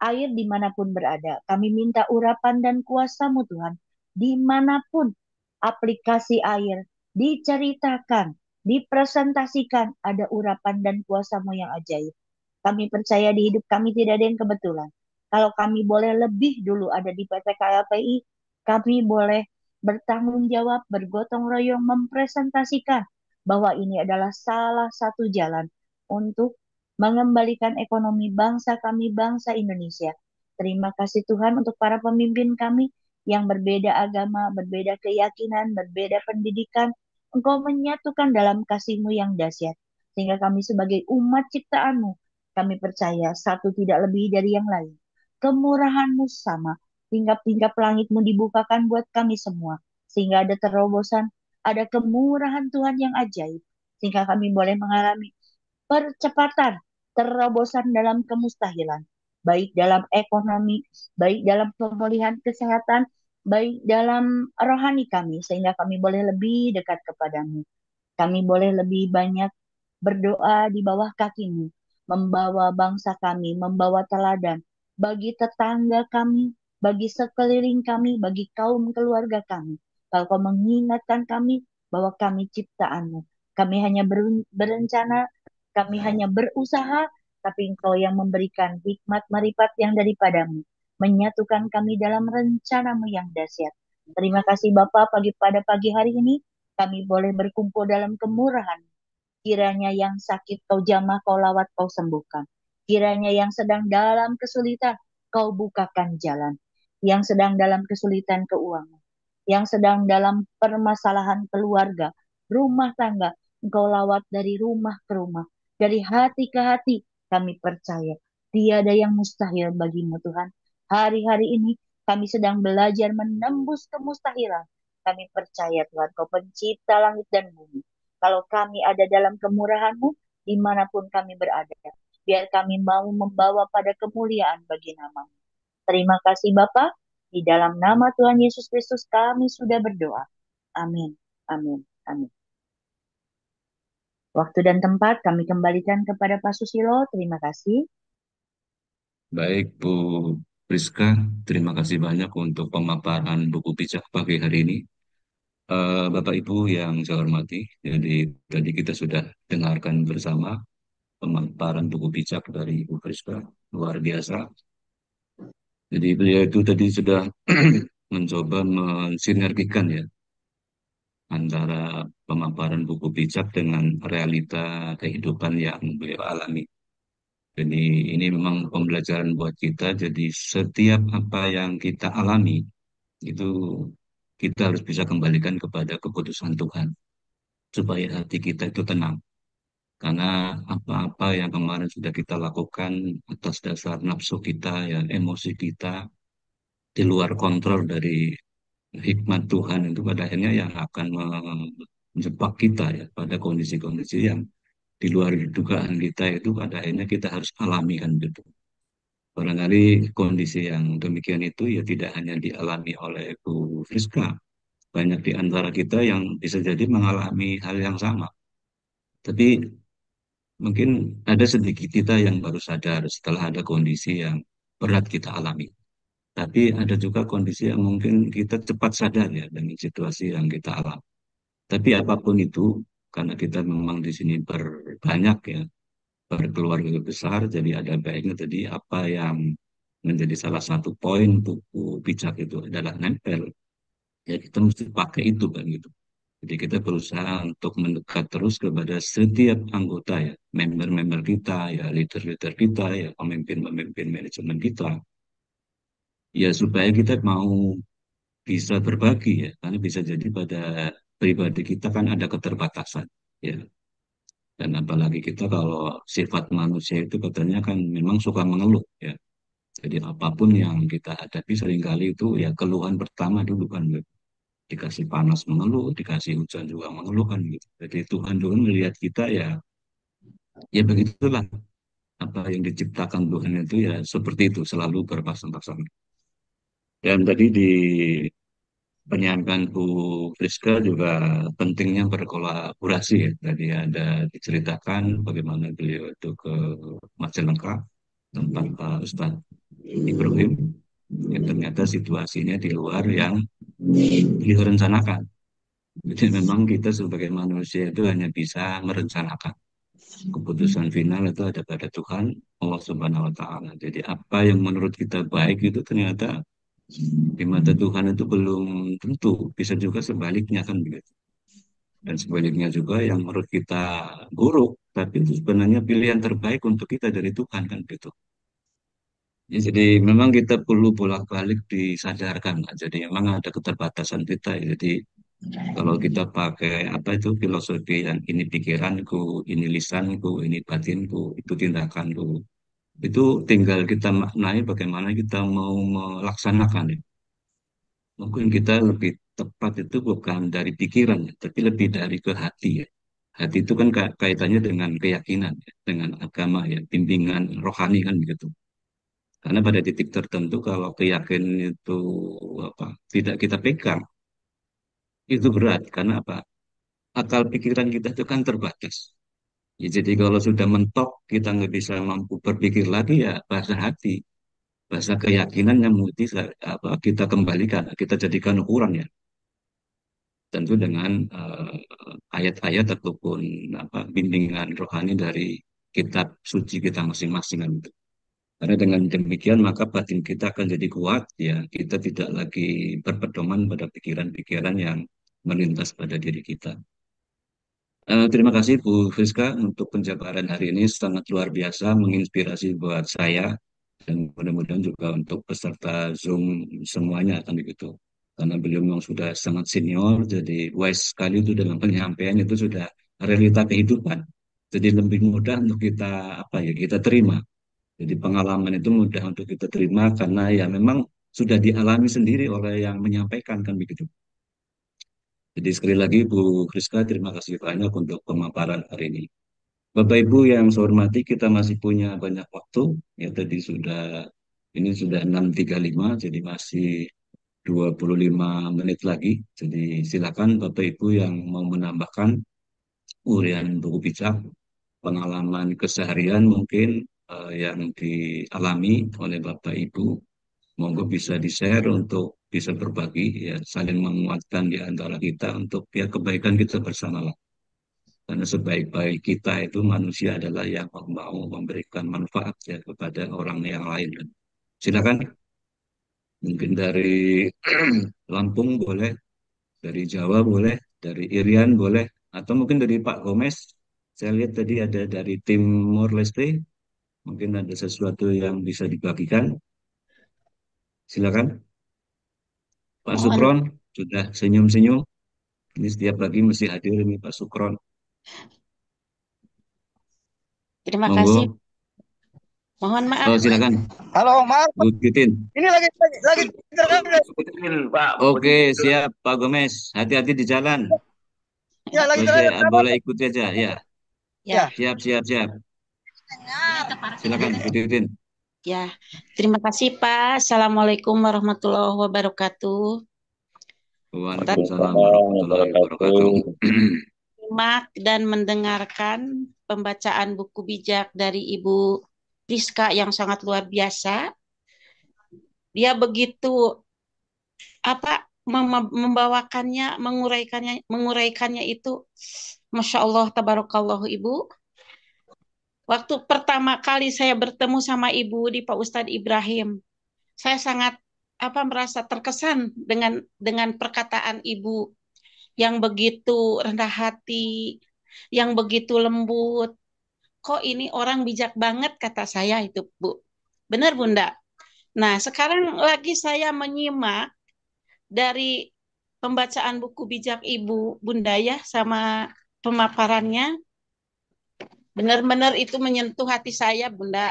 air dimanapun berada. Kami minta urapan dan kuasa-Mu Tuhan, dimanapun aplikasi air diceritakan, dipresentasikan, ada urapan dan kuasa-Mu yang ajaib. Kami percaya di hidup kami tidak ada yang kebetulan. Kalau kami boleh lebih dulu ada di PT KLPI, kami boleh bertanggung jawab, bergotong royong, mempresentasikan bahwa ini adalah salah satu jalan untuk mengembalikan ekonomi bangsa kami, bangsa Indonesia. Terima kasih Tuhan untuk para pemimpin kami yang berbeda agama, berbeda keyakinan, berbeda pendidikan. Engkau menyatukan dalam kasih-Mu yang dahsyat. Sehingga kami sebagai umat ciptaan-Mu, kami percaya satu tidak lebih dari yang lain. Kemurahan-Mu sama. Tingkap-tingkap langit-Mu dibukakan buat kami semua. Sehingga ada terobosan, ada kemurahan Tuhan yang ajaib. Sehingga kami boleh mengalami percepatan, terobosan dalam kemustahilan. Baik dalam ekonomi, baik dalam pemulihan kesehatan, baik dalam rohani kami. Sehingga kami boleh lebih dekat kepadamu. Kami boleh lebih banyak berdoa di bawah kaki-Mu, membawa bangsa kami, membawa teladan bagi tetangga kami, bagi sekeliling kami, bagi kaum keluarga kami. Kalau Kau mengingatkan kami bahwa kami ciptaan-Mu, kami hanya berencana, kami hanya berusaha, tapi Engkau yang memberikan hikmat marifat yang daripadamu, menyatukan kami dalam rencana-Mu yang dahsyat. Terima kasih Bapa, pada pagi hari ini kami boleh berkumpul dalam kemurahan. Kiranya yang sakit Kau jamah, Kau lawat, Kau sembuhkan. Kiranya yang sedang dalam kesulitan, Kau bukakan jalan. Yang sedang dalam kesulitan keuangan, yang sedang dalam permasalahan keluarga, rumah tangga, Engkau lawat dari rumah ke rumah, dari hati ke hati. Kami percaya tiada yang mustahil bagi-Mu Tuhan. Hari-hari ini kami sedang belajar menembus kemustahilan. Kami percaya Tuhan, Kau pencipta langit dan bumi. Kalau kami ada dalam kemurahan-Mu, dimanapun kami berada, biar kami mau membawa pada kemuliaan bagi nama-Mu. Terima kasih Bapa. Di dalam nama Tuhan Yesus Kristus kami sudah berdoa. Amin. Amin. Amin. Waktu dan tempat kami kembalikan kepada Pak Susilo. Terima kasih. Baik, Bu Priska, terima kasih banyak untuk pemaparan buku bijak pagi hari ini. Bapak Ibu yang saya hormati, jadi tadi kita sudah dengarkan bersama pemaparan buku bijak dari Bu Priska, luar biasa. Jadi beliau itu tadi sudah mencoba mensinergikan ya antara pemaparan buku bijak dengan realita kehidupan yang beliau alami. Jadi ini memang pembelajaran buat kita. Jadi setiap apa yang kita alami itu kita harus bisa kembalikan kepada keputusan Tuhan supaya hati kita itu tenang. Karena apa-apa yang kemarin sudah kita lakukan atas dasar nafsu kita, ya emosi kita, di luar kontrol dari hikmat Tuhan itu pada akhirnya yang akan menjebak kita ya pada kondisi-kondisi yang di luar dugaan kita itu pada akhirnya kita harus alami kan gitu. Barangkali kondisi yang demikian itu ya tidak hanya dialami oleh Bu Friska, banyak di antara kita yang bisa jadi mengalami hal yang sama. Tapi mungkin ada sedikit kita yang baru sadar setelah ada kondisi yang berat kita alami. Tapi ada juga kondisi yang mungkin kita cepat sadar ya dengan situasi yang kita alami. Tapi apapun itu, karena kita memang di sini berbanyak ya, berkeluarga besar, jadi ada baiknya tadi apa yang menjadi salah satu poin buku bijak itu adalah nempel. Ya kita mesti pakai itu kan gitu. Jadi kita berusaha untuk mendekat terus kepada setiap anggota ya, member-member kita ya, leader-leader kita ya, pemimpin-pemimpin manajemen kita. Ya supaya kita mau bisa berbagi ya, karena bisa jadi pada pribadi kita kan ada keterbatasan ya. Dan apalagi kita kalau sifat manusia itu katanya kan memang suka mengeluh ya. Jadi apapun yang kita hadapi seringkali itu ya keluhan pertama dulu kan gitu. Dikasih panas mengeluh, dikasih hujan juga mengeluh kan gitu. Jadi Tuhan juga melihat kita ya, ya begitulah apa yang diciptakan Tuhan itu ya seperti itu selalu berpasang-pasang. Dan tadi di penyampaian Bu Friska juga pentingnya berkolaborasi ya. Tadi ada diceritakan bagaimana beliau itu ke Majalengka tempat Pak Ustadz Ibrahim. Ya, ternyata situasinya di luar yang direncanakan. Jadi memang kita sebagai manusia itu hanya bisa merencanakan. Keputusan final itu ada pada Tuhan, Allah Subhanahu wa Ta'ala. Jadi apa yang menurut kita baik itu ternyata di mata Tuhan itu belum tentu. Bisa juga sebaliknya kan begitu. Dan sebaliknya juga yang menurut kita buruk, tapi itu sebenarnya pilihan terbaik untuk kita dari Tuhan kan gitu. Ya, jadi memang kita perlu bolak-balik disadarkan. Lah. Jadi memang ada keterbatasan kita. Ya. Jadi kalau kita pakai apa itu filosofi yang ini pikiranku, ini lisanku, ini batinku, itu tindakanku. Itu tinggal kita maknai bagaimana kita mau melaksanakan. Ya. Mungkin kita lebih tepat itu bukan dari pikiran, ya, tapi lebih dari ke hati ya. Hati itu kan kaitannya dengan keyakinan, ya, dengan agama ya, bimbingan rohani kan begitu. Karena pada titik tertentu kalau keyakinan itu apa tidak kita pegang, itu berat. Karena apa? Akal pikiran kita itu kan terbatas. Ya, jadi kalau sudah mentok, kita nggak bisa mampu berpikir lagi ya bahasa hati, bahasa keyakinan yang mesti apa, kita kembalikan, kita jadikan ukuran ya. Tentu dengan ayat-ayat ataupun apa bimbingan rohani dari kitab suci kita masing-masing kan gitu. Karena dengan demikian maka batin kita akan jadi kuat ya. Kita tidak lagi berpedoman pada pikiran-pikiran yang melintas pada diri kita. Terima kasih Bu Friska untuk penjabaran hari ini sangat luar biasa menginspirasi buat saya dan mudah-mudahan juga untuk peserta Zoom semuanya akan begitu. Karena beliau memang sudah sangat senior, jadi wise sekali itu dalam penyampaian itu sudah realita kehidupan. Jadi lebih mudah untuk kita apa ya kita terima. Jadi pengalaman itu mudah untuk kita terima karena ya memang sudah dialami sendiri oleh yang menyampaikan kan begitu. Jadi sekali lagi Bu Friska terima kasih banyak untuk pemaparan hari ini. Bapak Ibu yang saya hormati, kita masih punya banyak waktu. Ya tadi ini sudah 6.35, jadi masih 25 menit lagi. Jadi silakan Bapak Ibu yang mau menambahkan urian buku bijak, pengalaman keseharian mungkin yang dialami oleh Bapak Ibu. Monggo bisa di-share untuk bisa berbagi, ya saling menguatkan di antara kita untuk ya kebaikan kita bersama lah. Karena sebaik-baik kita itu manusia adalah yang mau memberikan manfaat ya kepada orang yang lain. Silakan, mungkin dari Lampung boleh, dari Jawa boleh, dari Irian boleh, atau mungkin dari Pak Gomez. Saya lihat tadi ada dari Timor Leste, mungkin ada sesuatu yang bisa dibagikan. Silakan, Pak Sukron sudah senyum-senyum. Ini setiap pagi mesti hadir ini Pak Sukron. Terima Monggo. kasih Mohon maaf. Oh, silakan. Halo, maaf. Bu Titin. Ini lagi Pak. Oke, siap Pak Gomez. Hati-hati di jalan. Ya, lagi Boleh, terhadap apa? boleh ikuti aja, ya. Ya, Siap, siap, siap. Silakan Bu Titin. ya. Terima kasih Pak. Assalamualaikum warahmatullahi wabarakatuh. Waalaikumsalam warahmatullahi wabarakatuh. Simak dan mendengarkan pembacaan buku bijak dari Ibu Rizka yang sangat luar biasa. Dia begitu membawakannya, menguraikannya itu, Masya Allah, tabarakallah Ibu. Waktu pertama kali saya bertemu sama Ibu di Pak Ustadz Ibrahim, saya sangat merasa terkesan dengan perkataan Ibu yang begitu rendah hati, yang begitu lembut. Kok ini orang bijak banget kata saya itu, Bu. Benar, Bunda? Nah, sekarang lagi saya menyimak dari pembacaan buku bijak Ibu Bunda ya, sama pemaparannya. Benar-benar itu menyentuh hati saya, Bunda.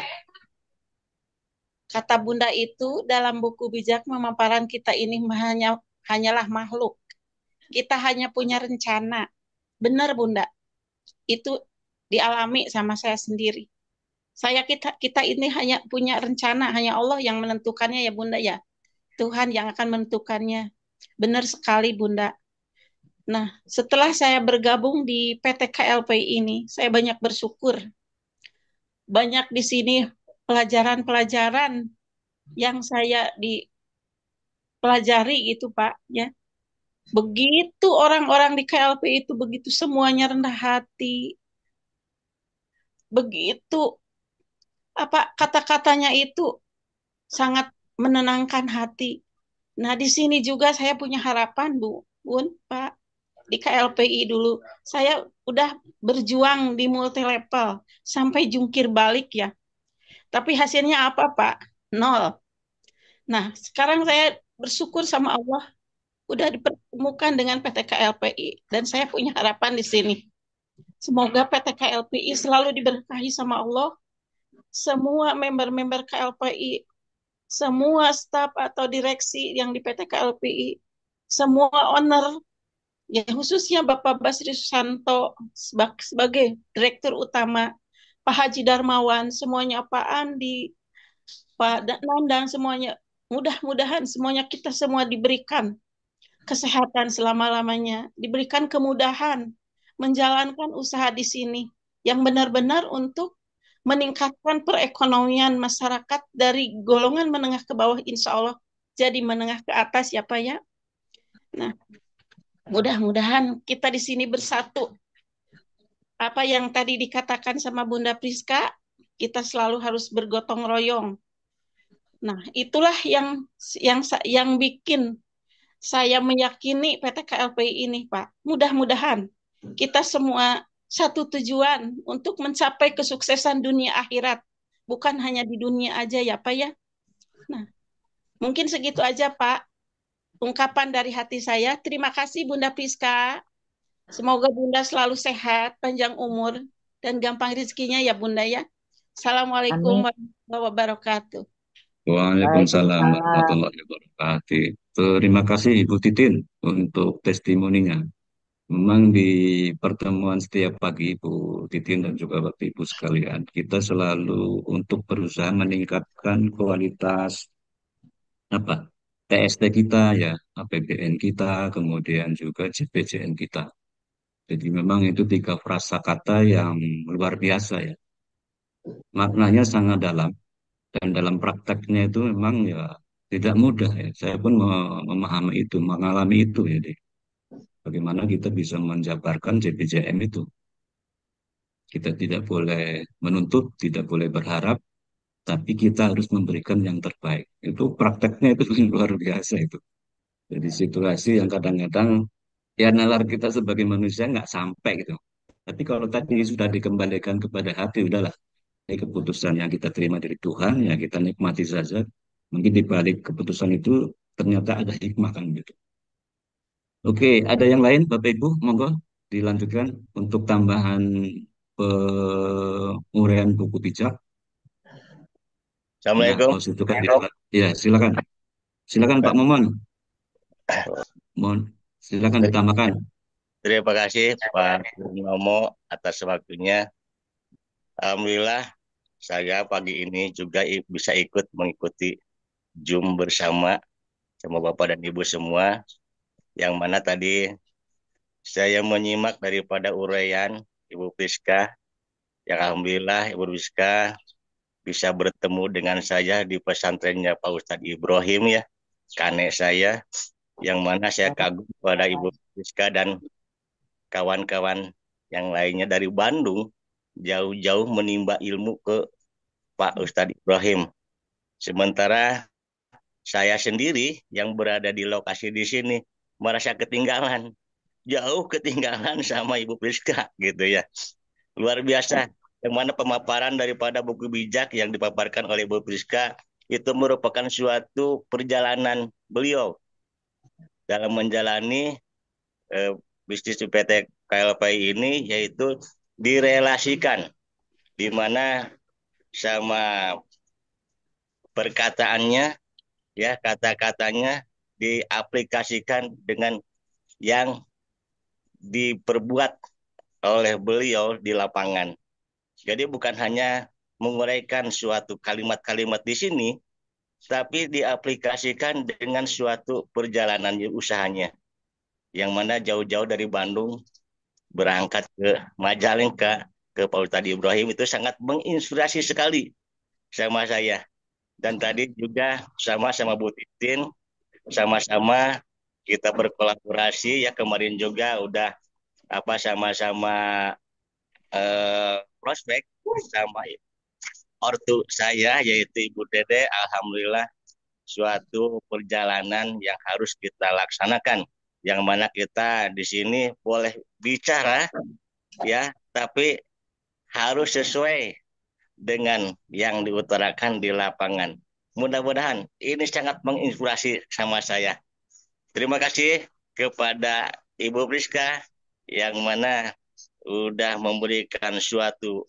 Kata Bunda itu dalam buku bijak pemaparan kita ini hanyalah makhluk. Kita hanya punya rencana. Benar, Bunda. Itu dialami sama saya sendiri. Kita ini hanya punya rencana, hanya Allah yang menentukannya ya Bunda ya. Tuhan yang akan menentukannya. Benar sekali Bunda. Nah, setelah saya bergabung di PT KLPI ini, saya banyak bersyukur. Banyak di sini pelajaran-pelajaran yang saya dipelajari gitu Pak ya. Begitu orang-orang di KLPI itu begitu semuanya rendah hati. Begitu kata-katanya itu sangat menenangkan hati. Nah, di sini juga saya punya harapan, Bun, Pak. Di KLPI dulu, saya udah berjuang di multi level sampai jungkir balik ya. Tapi hasilnya apa, Pak? Nol. Nah, sekarang saya bersyukur sama Allah udah dipertemukan dengan PT KLPI dan saya punya harapan di sini. Semoga PT KLPI selalu diberkahi sama Allah. Semua member-member KLPI, semua staf atau direksi yang di PT KLPI, semua owner, ya khususnya Bapak Basri Susanto sebagai Direktur Utama, Pak Haji Darmawan, semuanya Pak Andi, Pak Nandang, semuanya. Mudah-mudahan semuanya kita semua diberikan kesehatan selama-lamanya, diberikan kemudahan menjalankan usaha di sini yang benar-benar untuk meningkatkan perekonomian masyarakat dari golongan menengah ke bawah, insya Allah jadi menengah ke atas ya Pak ya. Nah, mudah-mudahan kita di sini bersatu. Apa yang tadi dikatakan sama Bunda Priska, kita selalu harus bergotong royong. Nah, itulah yang bikin saya meyakini PT KLPI ini, Pak. Mudah-mudahan kita semua satu tujuan untuk mencapai kesuksesan dunia akhirat. Bukan hanya di dunia aja ya, Pak ya. Nah, mungkin segitu aja, Pak. Ungkapan dari hati saya. Terima kasih Bunda Priska. Semoga Bunda selalu sehat, panjang umur, dan gampang rezekinya ya Bunda ya. Assalamualaikum warahmatullahi wabarakatuh. Waalaikumsalam warahmatullahi wabarakatuh. Terima kasih Ibu Titin untuk testimoninya. Memang di pertemuan setiap pagi Ibu Titin dan juga Bapak Ibu sekalian, kita selalu untuk berusaha meningkatkan kualitas TST kita ya, APBN kita, kemudian juga JPJN kita. Jadi memang itu tiga frasa kata yang luar biasa ya. Maknanya sangat dalam dan dalam prakteknya itu memang ya tidak mudah ya. Saya pun memahami itu, mengalami itu ya. Bagaimana kita bisa menjabarkan JPJM itu. Kita tidak boleh menuntut, tidak boleh berharap, tapi kita harus memberikan yang terbaik. Itu prakteknya itu luar biasa itu. Jadi situasi yang kadang-kadang ya nalar kita sebagai manusia nggak sampai gitu. Tapi kalau tadi sudah dikembalikan kepada hati, udahlah. Ini keputusan yang kita terima dari Tuhan, ya kita nikmati saja. Mungkin di balik keputusan itu ternyata ada hikmah kan gitu. Oke, ada yang lain Bapak Ibu, monggo dilanjutkan untuk tambahan penguraian buku bijak. Nah, Assalamualaikum. kalau itu kan ya silakan. Silakan Pak Momon. Mohon silakan ditambahkan. Terima kasih Pak Nomo atas waktunya. Alhamdulillah saya pagi ini juga bisa ikut mengikuti Zoom bersama sama Bapak dan Ibu semua. Yang mana tadi saya menyimak daripada uraian Ibu Priska. Yang Alhamdulillah Ibu Priska bisa bertemu dengan saya di pesantrennya Pak Ustadz Ibrahim ya. Kakek saya. Yang mana saya kagum pada Ibu Priska dan kawan-kawan yang lainnya dari Bandung jauh-jauh menimba ilmu ke Pak Ustadz Ibrahim. Sementara saya sendiri yang berada di lokasi di sini merasa ketinggalan, jauh ketinggalan sama Ibu Priska gitu ya. Luar biasa. Yang mana pemaparan daripada buku bijak yang dipaparkan oleh Ibu Priska itu merupakan suatu perjalanan beliau dalam menjalani bisnis di PT KLPI ini, yaitu direlasikan di mana sama perkataannya ya, kata-katanya diaplikasikan dengan yang diperbuat oleh beliau di lapangan. Jadi bukan hanya menguraikan suatu kalimat-kalimat di sini, tapi diaplikasikan dengan suatu perjalanan usahanya. Yang mana jauh-jauh dari Bandung berangkat ke Majalengka ke Pak Ustadz Ibrahim itu sangat menginspirasi sekali sama saya. Dan tadi juga sama-sama Bu Titin, sama-sama kita berkolaborasi ya, kemarin juga udah sama-sama prospek sama ortu saya yaitu Ibu Dede. Alhamdulillah suatu perjalanan yang harus kita laksanakan, yang mana kita di sini boleh bicara ya, tapi harus sesuai dengan yang diutarakan di lapangan. Mudah-mudahan ini sangat menginspirasi sama saya. Terima kasih kepada Ibu Priska yang mana udah memberikan suatu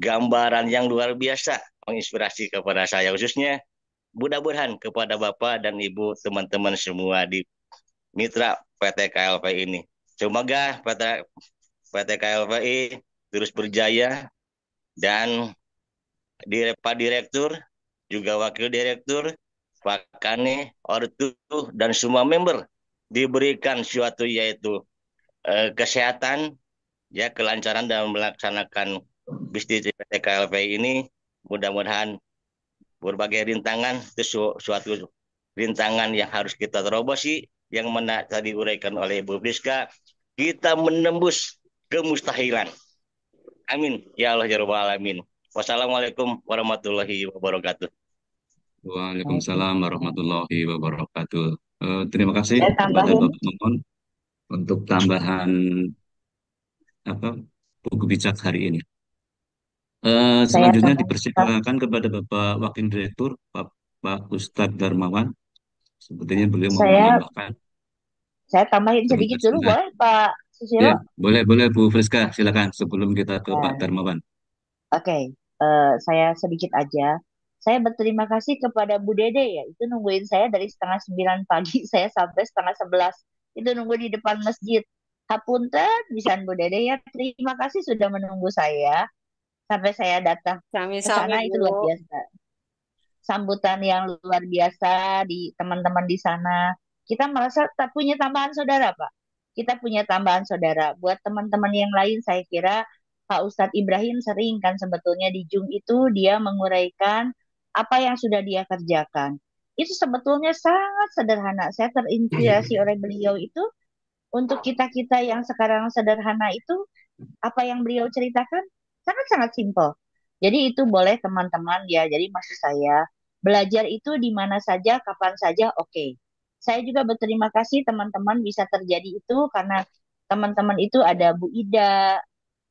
gambaran yang luar biasa, menginspirasi kepada saya khususnya. Mudah-mudahan kepada Bapak dan Ibu teman-teman semua di mitra PT KLPI ini. Semoga PT KLPI terus berjaya dan Pak Direktur, juga Wakil Direktur, Pak Kane, Ortu, dan semua member diberikan suatu yaitu kesehatan, ya kelancaran dalam melaksanakan bisnis PT KLPI ini. Mudah-mudahan berbagai rintangan itu suatu rintangan yang harus kita terobosi, yang mana tadi uraikan oleh Ibu Priska, kita menembus kemustahilan. Amin ya Allah ya Rabbal alamin. Wassalamualaikum warahmatullahi wabarakatuh. Waalaikumsalam warahmatullahi wabarakatuh. Terima kasih Saya kepada tambahin. Bapak Momon untuk tambahan buku bijak hari ini. Saya Selanjutnya tambahin. dipersilakan kepada Bapak Wakil Direktur, Pak Ustadz Darmawan. Sepertinya beliau mau Saya menambahkan. tambahin sedikit dulu, boleh Pak Susilo? Ya, boleh Bu Friska, silakan sebelum kita ke Pak Ya. Darmawan. Oke, saya sedikit aja. Saya berterima kasih kepada Bu Dede ya, itu nungguin saya dari setengah 9 pagi, saya sampai setengah 11. Itu nunggu di depan masjid. Hapunten, bisa Bu Dede ya, terima kasih sudah menunggu saya. Sampai saya datang ke Sami-sami, sana, itu luar Bu. biasa. Sambutan yang luar biasa di teman-teman di sana. Kita merasa tak punya tambahan saudara, Pak. Kita punya tambahan saudara. Buat teman-teman yang lain, saya kira Pak Ustadz Ibrahim sering kan sebetulnya di Zoom itu dia menguraikan apa yang sudah dia kerjakan. Itu sebetulnya sangat sederhana. Saya terinspirasi oleh beliau itu untuk kita-kita yang sekarang sederhana itu, apa yang beliau ceritakan sangat-sangat simpel. Jadi itu boleh teman-teman ya. Jadi maksud saya belajar itu di mana saja, kapan saja, oke. Saya juga berterima kasih teman-teman bisa terjadi itu karena teman-teman itu ada Bu Ida,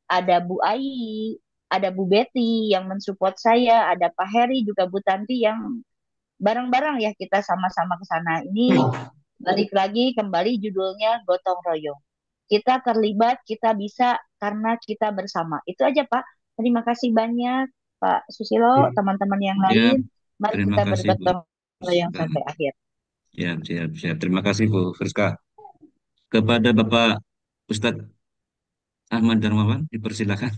ada Bu Ai, ada Bu Betty yang mensupport saya, ada Pak Heri juga Bu Tanti yang bareng-bareng ya kita sama-sama ke sana. Ini balik lagi kembali judulnya gotong royong. Kita terlibat, kita bisa karena kita bersama. Itu aja Pak. Terima kasih banyak Pak Susilo, teman-teman yang Ya, lain. Mari Terima kita kasih, Bu. bergotong royong sampai akhir. Ya, siap, siap. Terima kasih, Bu Friska. Kepada Bapak Ustadz Ahmad Darmawan, dipersilakan.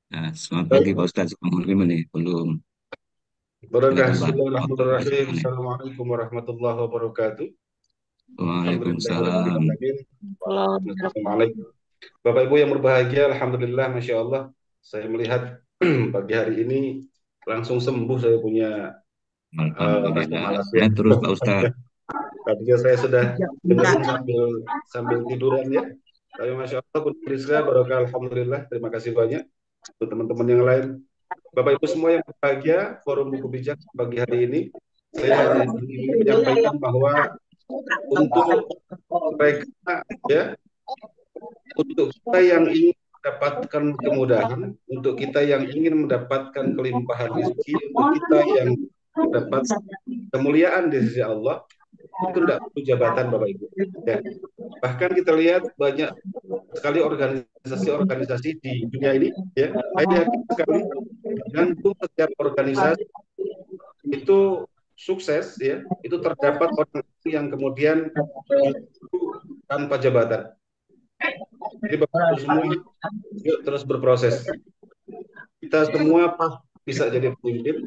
Nah, selamat pagi, Pak Ustadz. Assalamualaikum nih. Belum. Barakah. Silakan, Pak. Bismillahirrahmanirrahim. Assalamualaikum warahmatullahi wabarakatuh. Waalaikumsalam. Assalamualaikum. Bapak Ibu yang berbahagia, Alhamdulillah, Masya Allah, saya melihat pagi hari ini langsung sembuh saya punya Alhamdulillah. Sehat terus, Pak Ustadz. Tadinya saya sudah dengerin sambil tiduran ya. Tapi Masya Allah, Rizka, Barakah, Alhamdulillah, terima kasih banyak untuk teman-teman yang lain. Bapak Ibu semua yang berbahagia, Forum Buku Bijak pagi hari ini, saya ingin menyampaikan bahwa untuk mereka ya, untuk kita yang ingin mendapatkan kemudahan, untuk kita yang ingin mendapatkan kelimpahan rezeki, untuk kita yang mendapat kemuliaan di sisi Allah, itu tidak perlu jabatan Bapak Ibu. Ya. Bahkan kita lihat banyak sekali organisasi-organisasi di dunia ini, ya, saya yakin sekali gantung setiap organisasi itu sukses, ya, itu terdapat orang yang kemudian tanpa jabatan. Jadi Bapak Ibu semua, yuk terus berproses. Kita semua bisa jadi pemimpin,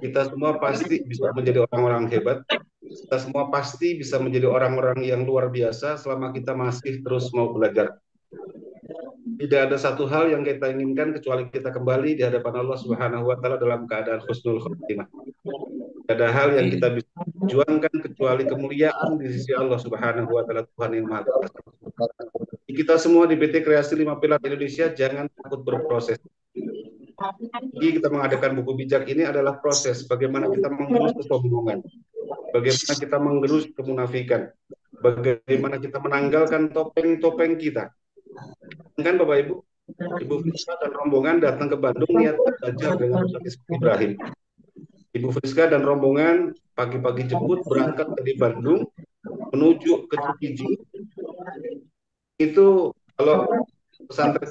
kita semua pasti bisa menjadi orang-orang hebat, kita semua pasti bisa menjadi orang-orang yang luar biasa selama kita masih terus mau belajar. Tidak ada satu hal yang kita inginkan kecuali kita kembali di hadapan Allah Subhanahu wa Ta'ala dalam keadaan husnul khotimah. Tidak ada hal yang kita bisa perjuangkan kecuali kemuliaan di sisi Allah Subhanahu wa Ta'ala, Tuhan yang Maha Kuasa. Kita semua di PT Kreasi 5 Pilar Indonesia jangan takut berproses. Jadi kita mengadakan buku bijak ini adalah proses bagaimana kita menggerus kesombongan, bagaimana kita menggerus kemunafikan, bagaimana kita menanggalkan topeng-topeng kita. Kan Bapak Ibu, Ibu Friska dan rombongan datang ke Bandung niat belajar dengan Ustaz Ibrahim. Ibu Friska dan rombongan pagi-pagi jemput berangkat dari Bandung menuju ke Cikijing. Itu kalau pesantren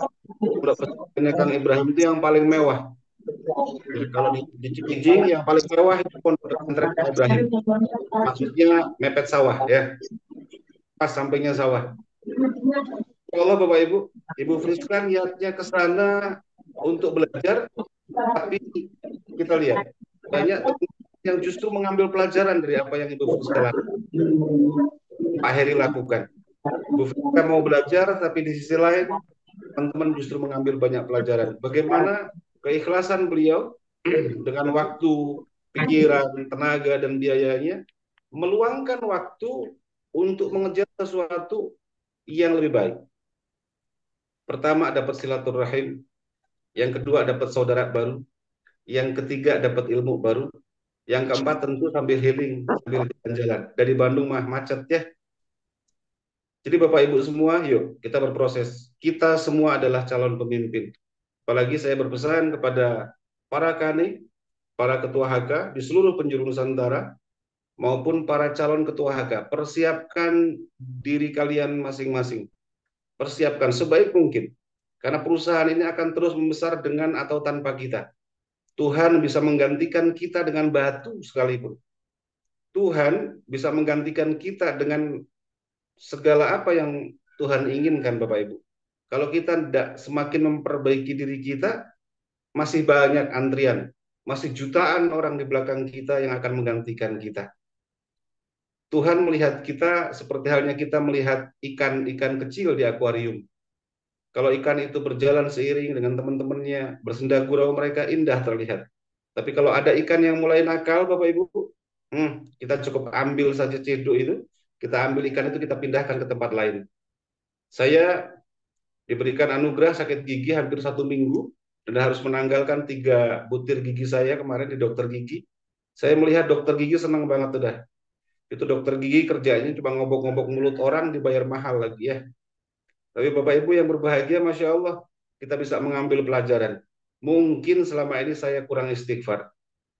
Kang Ibrahim itu yang paling mewah. Jadi kalau di Cikijing yang paling mewah itu pondok pesantren Kang Ibrahim. Maksudnya mepet sawah ya. Pas sampingnya sawah. Allah Bapak Ibu, Ibu Friska niatnya ke sana untuk belajar, tapi kita lihat banyak yang justru mengambil pelajaran dari apa yang Ibu Friska lakukan. Pak Heri lakukan. Ibu Friska mau belajar, tapi di sisi lain teman-teman justru mengambil banyak pelajaran. Bagaimana keikhlasan beliau dengan waktu, pikiran, tenaga, dan biayanya meluangkan waktu untuk mengejar sesuatu yang lebih baik. Pertama dapat silaturahim, yang kedua dapat saudara baru, yang ketiga dapat ilmu baru, yang keempat tentu sambil healing, sambil jalan-jalan. Dari Bandung mah macet ya. Jadi Bapak Ibu semua, yuk kita berproses. Kita semua adalah calon pemimpin. Apalagi saya berpesan kepada para KANI, para ketua HK di seluruh penjuru Nusantara, maupun para calon ketua HK, persiapkan diri kalian masing-masing. Persiapkan sebaik mungkin, karena perusahaan ini akan terus membesar dengan atau tanpa kita. Tuhan bisa menggantikan kita dengan batu sekalipun. Tuhan bisa menggantikan kita dengan segala apa yang Tuhan inginkan Bapak Ibu. Kalau kita tidak semakin memperbaiki diri kita, masih banyak antrian, masih jutaan orang di belakang kita yang akan menggantikan kita. Tuhan melihat kita seperti halnya kita melihat ikan-ikan kecil di akuarium. Kalau ikan itu berjalan seiring dengan teman-temannya, bersenda gurau, mereka indah terlihat. Tapi kalau ada ikan yang mulai nakal, Bapak Ibu, kita cukup ambil saja ceduk itu, kita ambil ikan itu, kita pindahkan ke tempat lain. Saya diberikan anugerah sakit gigi hampir 1 minggu, dan harus menanggalkan 3 butir gigi saya kemarin di dokter gigi. Saya melihat dokter gigi senang banget udah. Itu dokter gigi kerjanya cuma ngobok-ngobok mulut orang, dibayar mahal lagi ya. Tapi Bapak Ibu yang berbahagia, Masya Allah, kita bisa mengambil pelajaran. Mungkin selama ini saya kurang istighfar.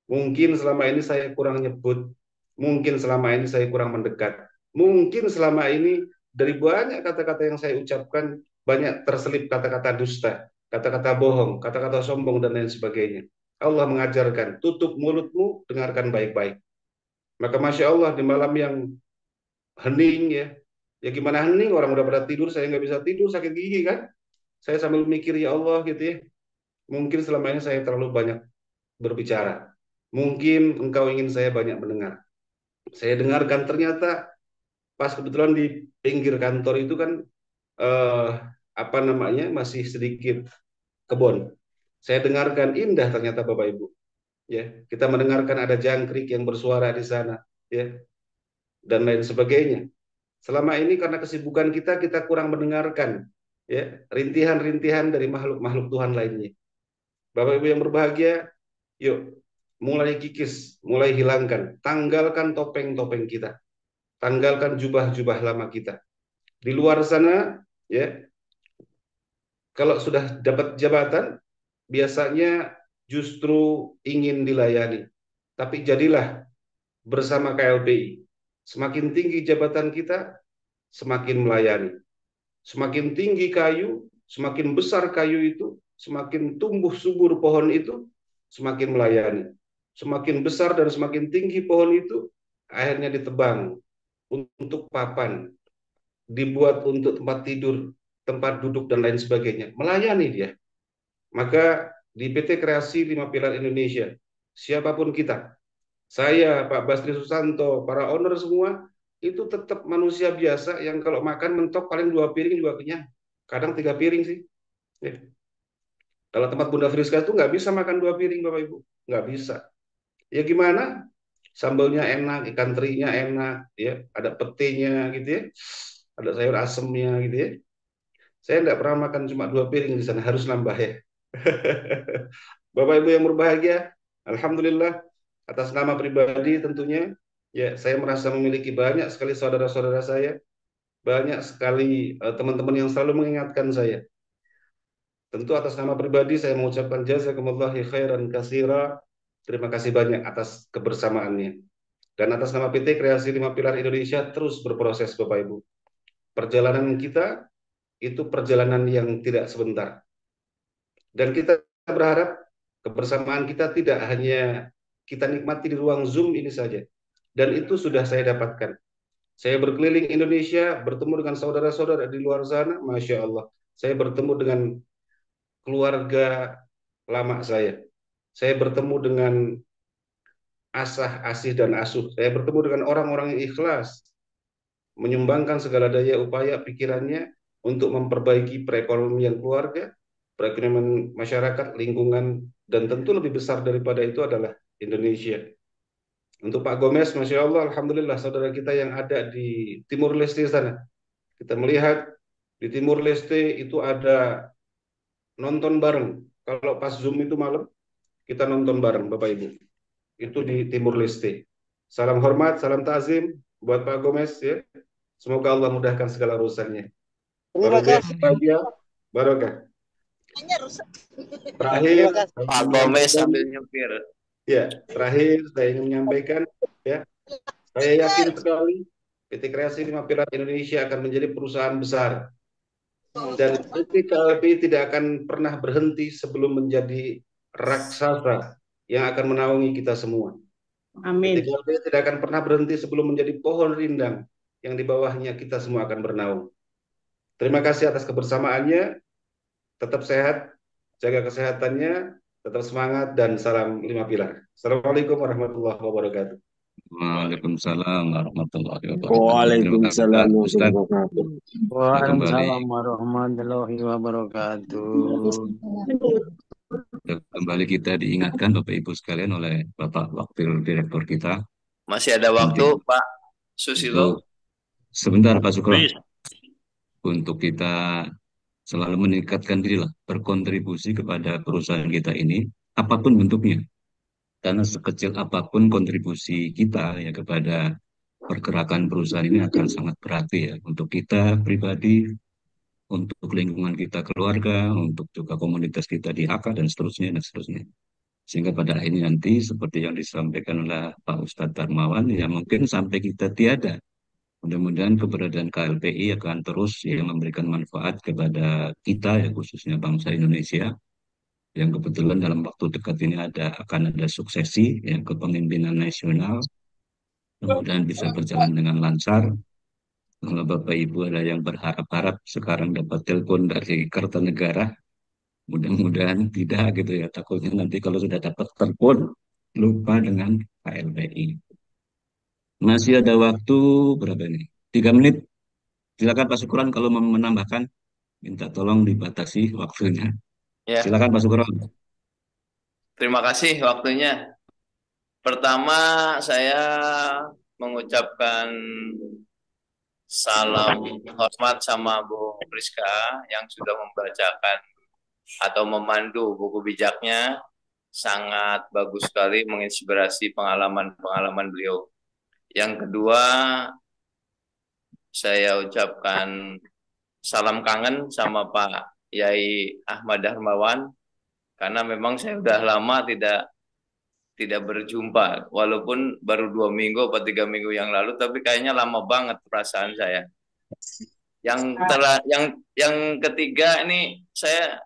Mungkin selama ini saya kurang nyebut. Mungkin selama ini saya kurang mendekat. Mungkin selama ini dari banyak kata-kata yang saya ucapkan, banyak terselip kata-kata dusta, kata-kata bohong, kata-kata sombong, dan lain sebagainya. Allah mengajarkan, tutup mulutmu, dengarkan baik-baik. Maka Masya Allah di malam yang hening ya, ya gimana hening, orang udah pada tidur, saya nggak bisa tidur, sakit gigi kan. Saya sambil mikir, ya Allah gitu ya, mungkin selama ini saya terlalu banyak berbicara. Mungkin engkau ingin saya banyak mendengar. Saya dengarkan ternyata pas kebetulan di pinggir kantor itu kan eh, apa namanya masih sedikit kebun. Saya dengarkan indah ternyata Bapak Ibu. Ya, kita mendengarkan ada jangkrik yang bersuara di sana, ya, dan lain sebagainya. Selama ini karena kesibukan kita kurang mendengarkan ya rintihan-rintihan dari makhluk-makhluk Tuhan lainnya. Bapak Ibu yang berbahagia, yuk mulai kikis, mulai hilangkan, tanggalkan topeng-topeng kita, tanggalkan jubah-jubah lama kita. Di luar sana, ya, kalau sudah dapat jabatan, biasanya justru ingin dilayani. Tapi jadilah bersama KLPI. Semakin tinggi jabatan kita, semakin melayani. Semakin tinggi kayu, semakin besar kayu itu, semakin tumbuh subur pohon itu, semakin melayani. Semakin besar dan semakin tinggi pohon itu, akhirnya ditebang untuk papan, dibuat untuk tempat tidur, tempat duduk, dan lain sebagainya. Melayani dia. Maka di PT Kreasi 5 Pilar Indonesia, siapapun kita, saya, Pak Basri Susanto, para owner semua, itu tetap manusia biasa yang kalau makan mentok paling 2 piring juga kenyang. Kadang 3 piring sih. Ya. Kalau tempat Bunda Friska itu nggak bisa makan 2 piring, Bapak Ibu. Nggak bisa. Ya gimana? Sambelnya enak, ikan terinya enak, ya, ada petenya gitu ya, ada sayur asemnya gitu ya. Saya nggak pernah makan cuma 2 piring di sana, harus nambah ya. Bapak Ibu yang berbahagia, Alhamdulillah atas nama pribadi tentunya, ya saya merasa memiliki banyak sekali saudara-saudara saya, banyak sekali teman-teman yang selalu mengingatkan saya. Tentu atas nama pribadi saya mengucapkan jazakumullah khairan katsira. Terima kasih banyak atas kebersamaannya. Dan atas nama PT Kreasi 5 Pilar Indonesia terus berproses Bapak Ibu. Perjalanan kita itu perjalanan yang tidak sebentar. Dan kita berharap kebersamaan kita tidak hanya kita nikmati di ruang Zoom ini saja. Dan itu sudah saya dapatkan. Saya berkeliling Indonesia, bertemu dengan saudara-saudara di luar sana, Masya Allah. Saya bertemu dengan keluarga lama saya. Saya bertemu dengan asah, asih, dan asuh. Saya bertemu dengan orang-orang yang ikhlas, menyumbangkan segala daya upaya pikirannya untuk memperbaiki perekonomian keluarga, perekonomian masyarakat, lingkungan, dan tentu lebih besar daripada itu adalah Indonesia. Untuk Pak Gomez, Masya Allah, Alhamdulillah, saudara kita yang ada di Timur Leste sana. Kita melihat di Timur Leste itu ada nonton bareng. Kalau pas Zoom itu malam, kita nonton bareng, Bapak Ibu. Itu di Timur Leste. Salam hormat, salam takzim buat Pak Gomez ya. Semoga Allah mudahkan segala urusannya. Bahagia, barokah. Terakhir, Pak Gomez sambil nyupir. ya, terakhir saya ingin menyampaikan ya, saya yakin sekali PT Kreasi 5 Pilar Indonesia akan menjadi perusahaan besar. Dan PT KLPI tidak akan pernah berhenti sebelum menjadi raksasa yang akan menaungi kita semua. Amin. PT KLPI tidak akan pernah berhenti sebelum menjadi pohon rindang yang di bawahnya kita semua akan bernaung. Terima kasih atas kebersamaannya. Tetap sehat, jaga kesehatannya, tetap semangat, dan salam 5 Pilar. Assalamualaikum warahmatullahi wabarakatuh. Waalaikumsalam warahmatullahi wabarakatuh. Waalaikumsalam Terima kasih, Ustaz. Waalaikumsalam warahmatullahi wabarakatuh. Kembali kita diingatkan Bapak Ibu sekalian oleh Bapak Wakil Direktur kita. Masih ada waktu, Pak Susilo. Sebentar Pak Sukro. Untuk kita selalu meningkatkan diri lah, berkontribusi kepada perusahaan kita ini, apapun bentuknya. Karena sekecil apapun kontribusi kita ya kepada pergerakan perusahaan ini akan sangat berarti ya untuk kita pribadi, untuk lingkungan kita keluarga, untuk juga komunitas kita di AK dan seterusnya dan seterusnya. Sehingga pada akhirnya nanti seperti yang disampaikan oleh Pak Ustadz Darmawan, ya mungkin sampai kita tiada. Mudah-mudahan keberadaan KLPI akan terus ya memberikan manfaat kepada kita ya khususnya bangsa Indonesia yang kebetulan dalam waktu dekat ini akan ada suksesi yang kepemimpinan nasional, mudah-mudahan bisa berjalan dengan lancar. Kalau Bapak Ibu ada yang berharap-harap sekarang dapat telepon dari Kertanegara, mudah-mudahan tidak gitu ya. Takutnya nanti kalau sudah dapat telepon lupa dengan KLPI. Masih ada waktu berapa ini? 3 menit. Silakan Pak Sukron kalau mau menambahkan, minta tolong dibatasi waktunya. Ya, Silakan Pak Sukron. terima kasih waktunya. Pertama, saya mengucapkan salam hormat sama Bu Priska yang sudah membacakan atau memandu buku bijaknya. Sangat bagus sekali, menginspirasi pengalaman-pengalaman beliau. Yang kedua, saya ucapkan salam kangen sama Pak Yai Ahmad Darmawan, karena memang saya sudah lama tidak berjumpa, walaupun baru 2 minggu atau 3 minggu yang lalu, tapi kayaknya lama banget perasaan saya. Yang ketiga ini saya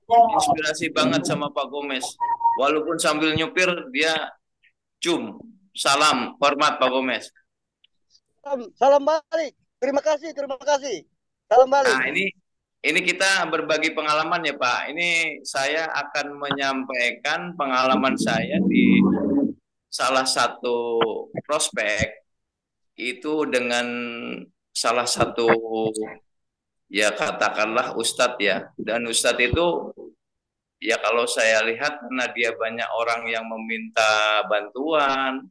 inspirasi banget sama Pak Gomez, walaupun sambil nyupir dia salam hormat Pak Gomez. Salam balik. Terima kasih. Salam balik. Nah, ini kita berbagi pengalaman ya Pak. Ini saya akan menyampaikan pengalaman saya di salah satu prospek itu dengan salah satu, ya katakanlah Ustadz ya. Dan Ustadz itu ya kalau saya lihat karena dia banyak orang yang meminta bantuan,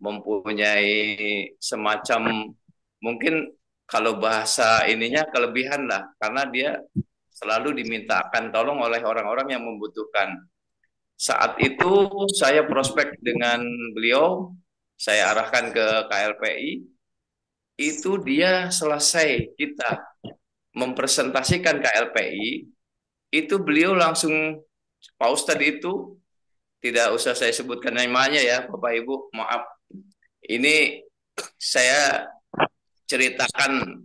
mempunyai semacam mungkin kalau bahasa ininya kelebihan lah, karena dia selalu dimintakan tolong oleh orang-orang yang membutuhkan. Saat itu saya prospek dengan beliau, saya arahkan ke KLPI, itu dia selesai kita mempresentasikan KLPI, itu beliau langsung, Pak Ustadz itu, tidak usah saya sebutkan namanya ya Bapak Ibu, maaf. Ini saya ceritakan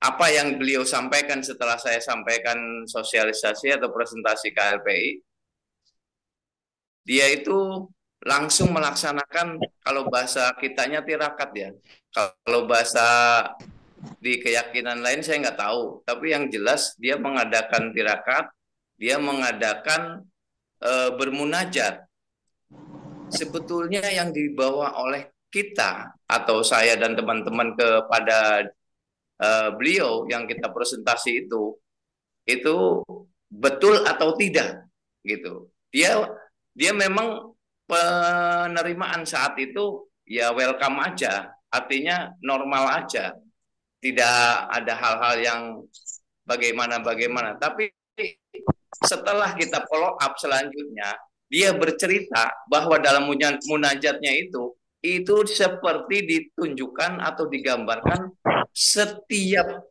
apa yang beliau sampaikan setelah saya sampaikan sosialisasi atau presentasi KLPI. Dia itu langsung melaksanakan, kalau bahasa kitanya tirakat ya. Kalau bahasa di keyakinan lain saya nggak tahu. Tapi yang jelas dia mengadakan tirakat, dia mengadakan bermunajat. Sebetulnya yang dibawa oleh kita atau saya dan teman-teman kepada beliau yang kita presentasi itu betul atau tidak gitu. Dia memang penerimaan saat itu ya welcome aja, artinya normal aja, tidak ada hal-hal yang bagaimana. Tapi setelah kita follow up selanjutnya, dia bercerita bahwa dalam munajatnya itu seperti ditunjukkan atau digambarkan setiap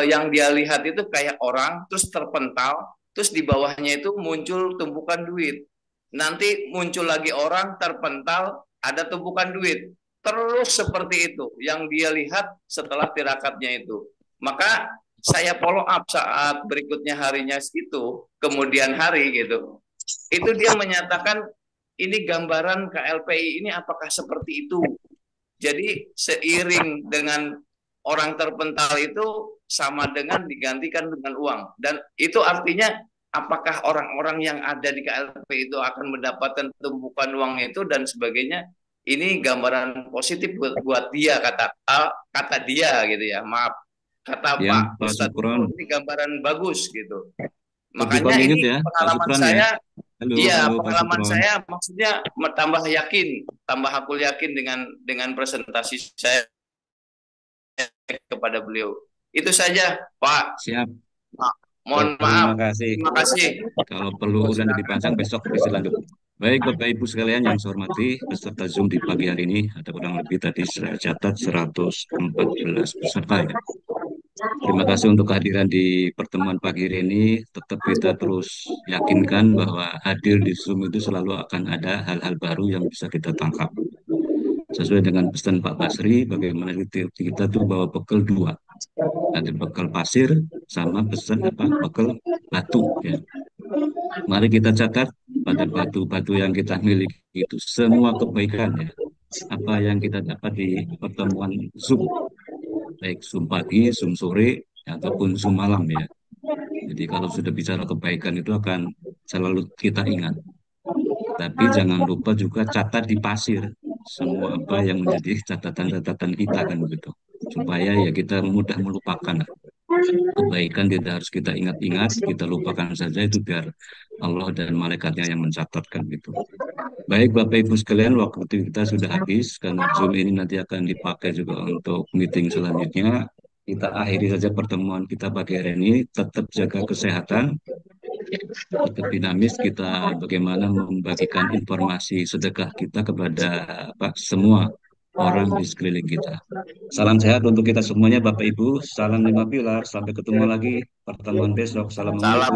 yang dia lihat itu kayak orang terus terpental, terus di bawahnya itu muncul tumpukan duit, nanti muncul lagi orang terpental, ada tumpukan duit, terus seperti itu yang dia lihat setelah tirakatnya itu. Maka saya follow up saat berikutnya harinya itu, kemudian hari gitu, itu dia menyatakan ini gambaran KLPI ini apakah seperti itu. Jadi seiring dengan orang terpental itu sama dengan digantikan dengan uang. Dan itu artinya apakah orang-orang yang ada di KLPI itu akan mendapatkan tumpukan uang itu dan sebagainya. Ini gambaran positif buat dia, kata dia gitu ya. Maaf. Kata Ya, Pak Ustadz, ini gambaran bagus gitu. Makanya Makanya ini ya, pengalaman Pak saya, halo, pengalaman saya maksudnya tambah aku yakin dengan presentasi saya kepada beliau. Itu saja, Pak. Siap. Mohon Terima maaf. kasih. Terima kasih. Kalau perlu urusan lebih panjang besok bisa lanjut. Baik Bapak Ibu sekalian yang saya hormati, peserta Zoom di pagi hari ini ada kurang lebih tadi saya catat 114 peserta ya. Terima kasih untuk kehadiran di pertemuan pagi hari ini. Tetap kita terus yakinkan bahwa hadir di Zoom itu selalu akan ada hal-hal baru yang bisa kita tangkap. Sesuai dengan pesan Pak Basri, bagaimana kita tuh bawa bekal 2. Ada bekal pasir sama pesan bekal batu ya. Mari kita catat pada batu-batu yang kita miliki itu semua kebaikan ya. Apa yang kita dapat di pertemuan Zoom, baik Zoom pagi, Zoom sore, ataupun Zoom malam ya. Jadi kalau sudah bicara kebaikan itu akan selalu kita ingat. Tapi jangan lupa juga catat di pasir semua apa yang menjadi catatan-catatan kita kan begitu. Supaya ya kita mudah melupakan. Kebaikan tidak harus kita ingat-ingat, kita lupakan saja itu biar Allah dan malaikatnya yang mencatatkan gitu. Baik Bapak Ibu sekalian, waktu kita sudah habis karena Zoom ini nanti akan dipakai juga untuk meeting selanjutnya. Kita akhiri saja pertemuan kita pagi hari ini. Tetap jaga kesehatan, tetap dinamis. Kita bagaimana membagikan informasi sedekah kita kepada semua orang di sekeliling kita. Salam sehat untuk kita semuanya Bapak Ibu. Salam 5 pilar. Sampai ketemu lagi pertemuan besok. Assalamualaikum.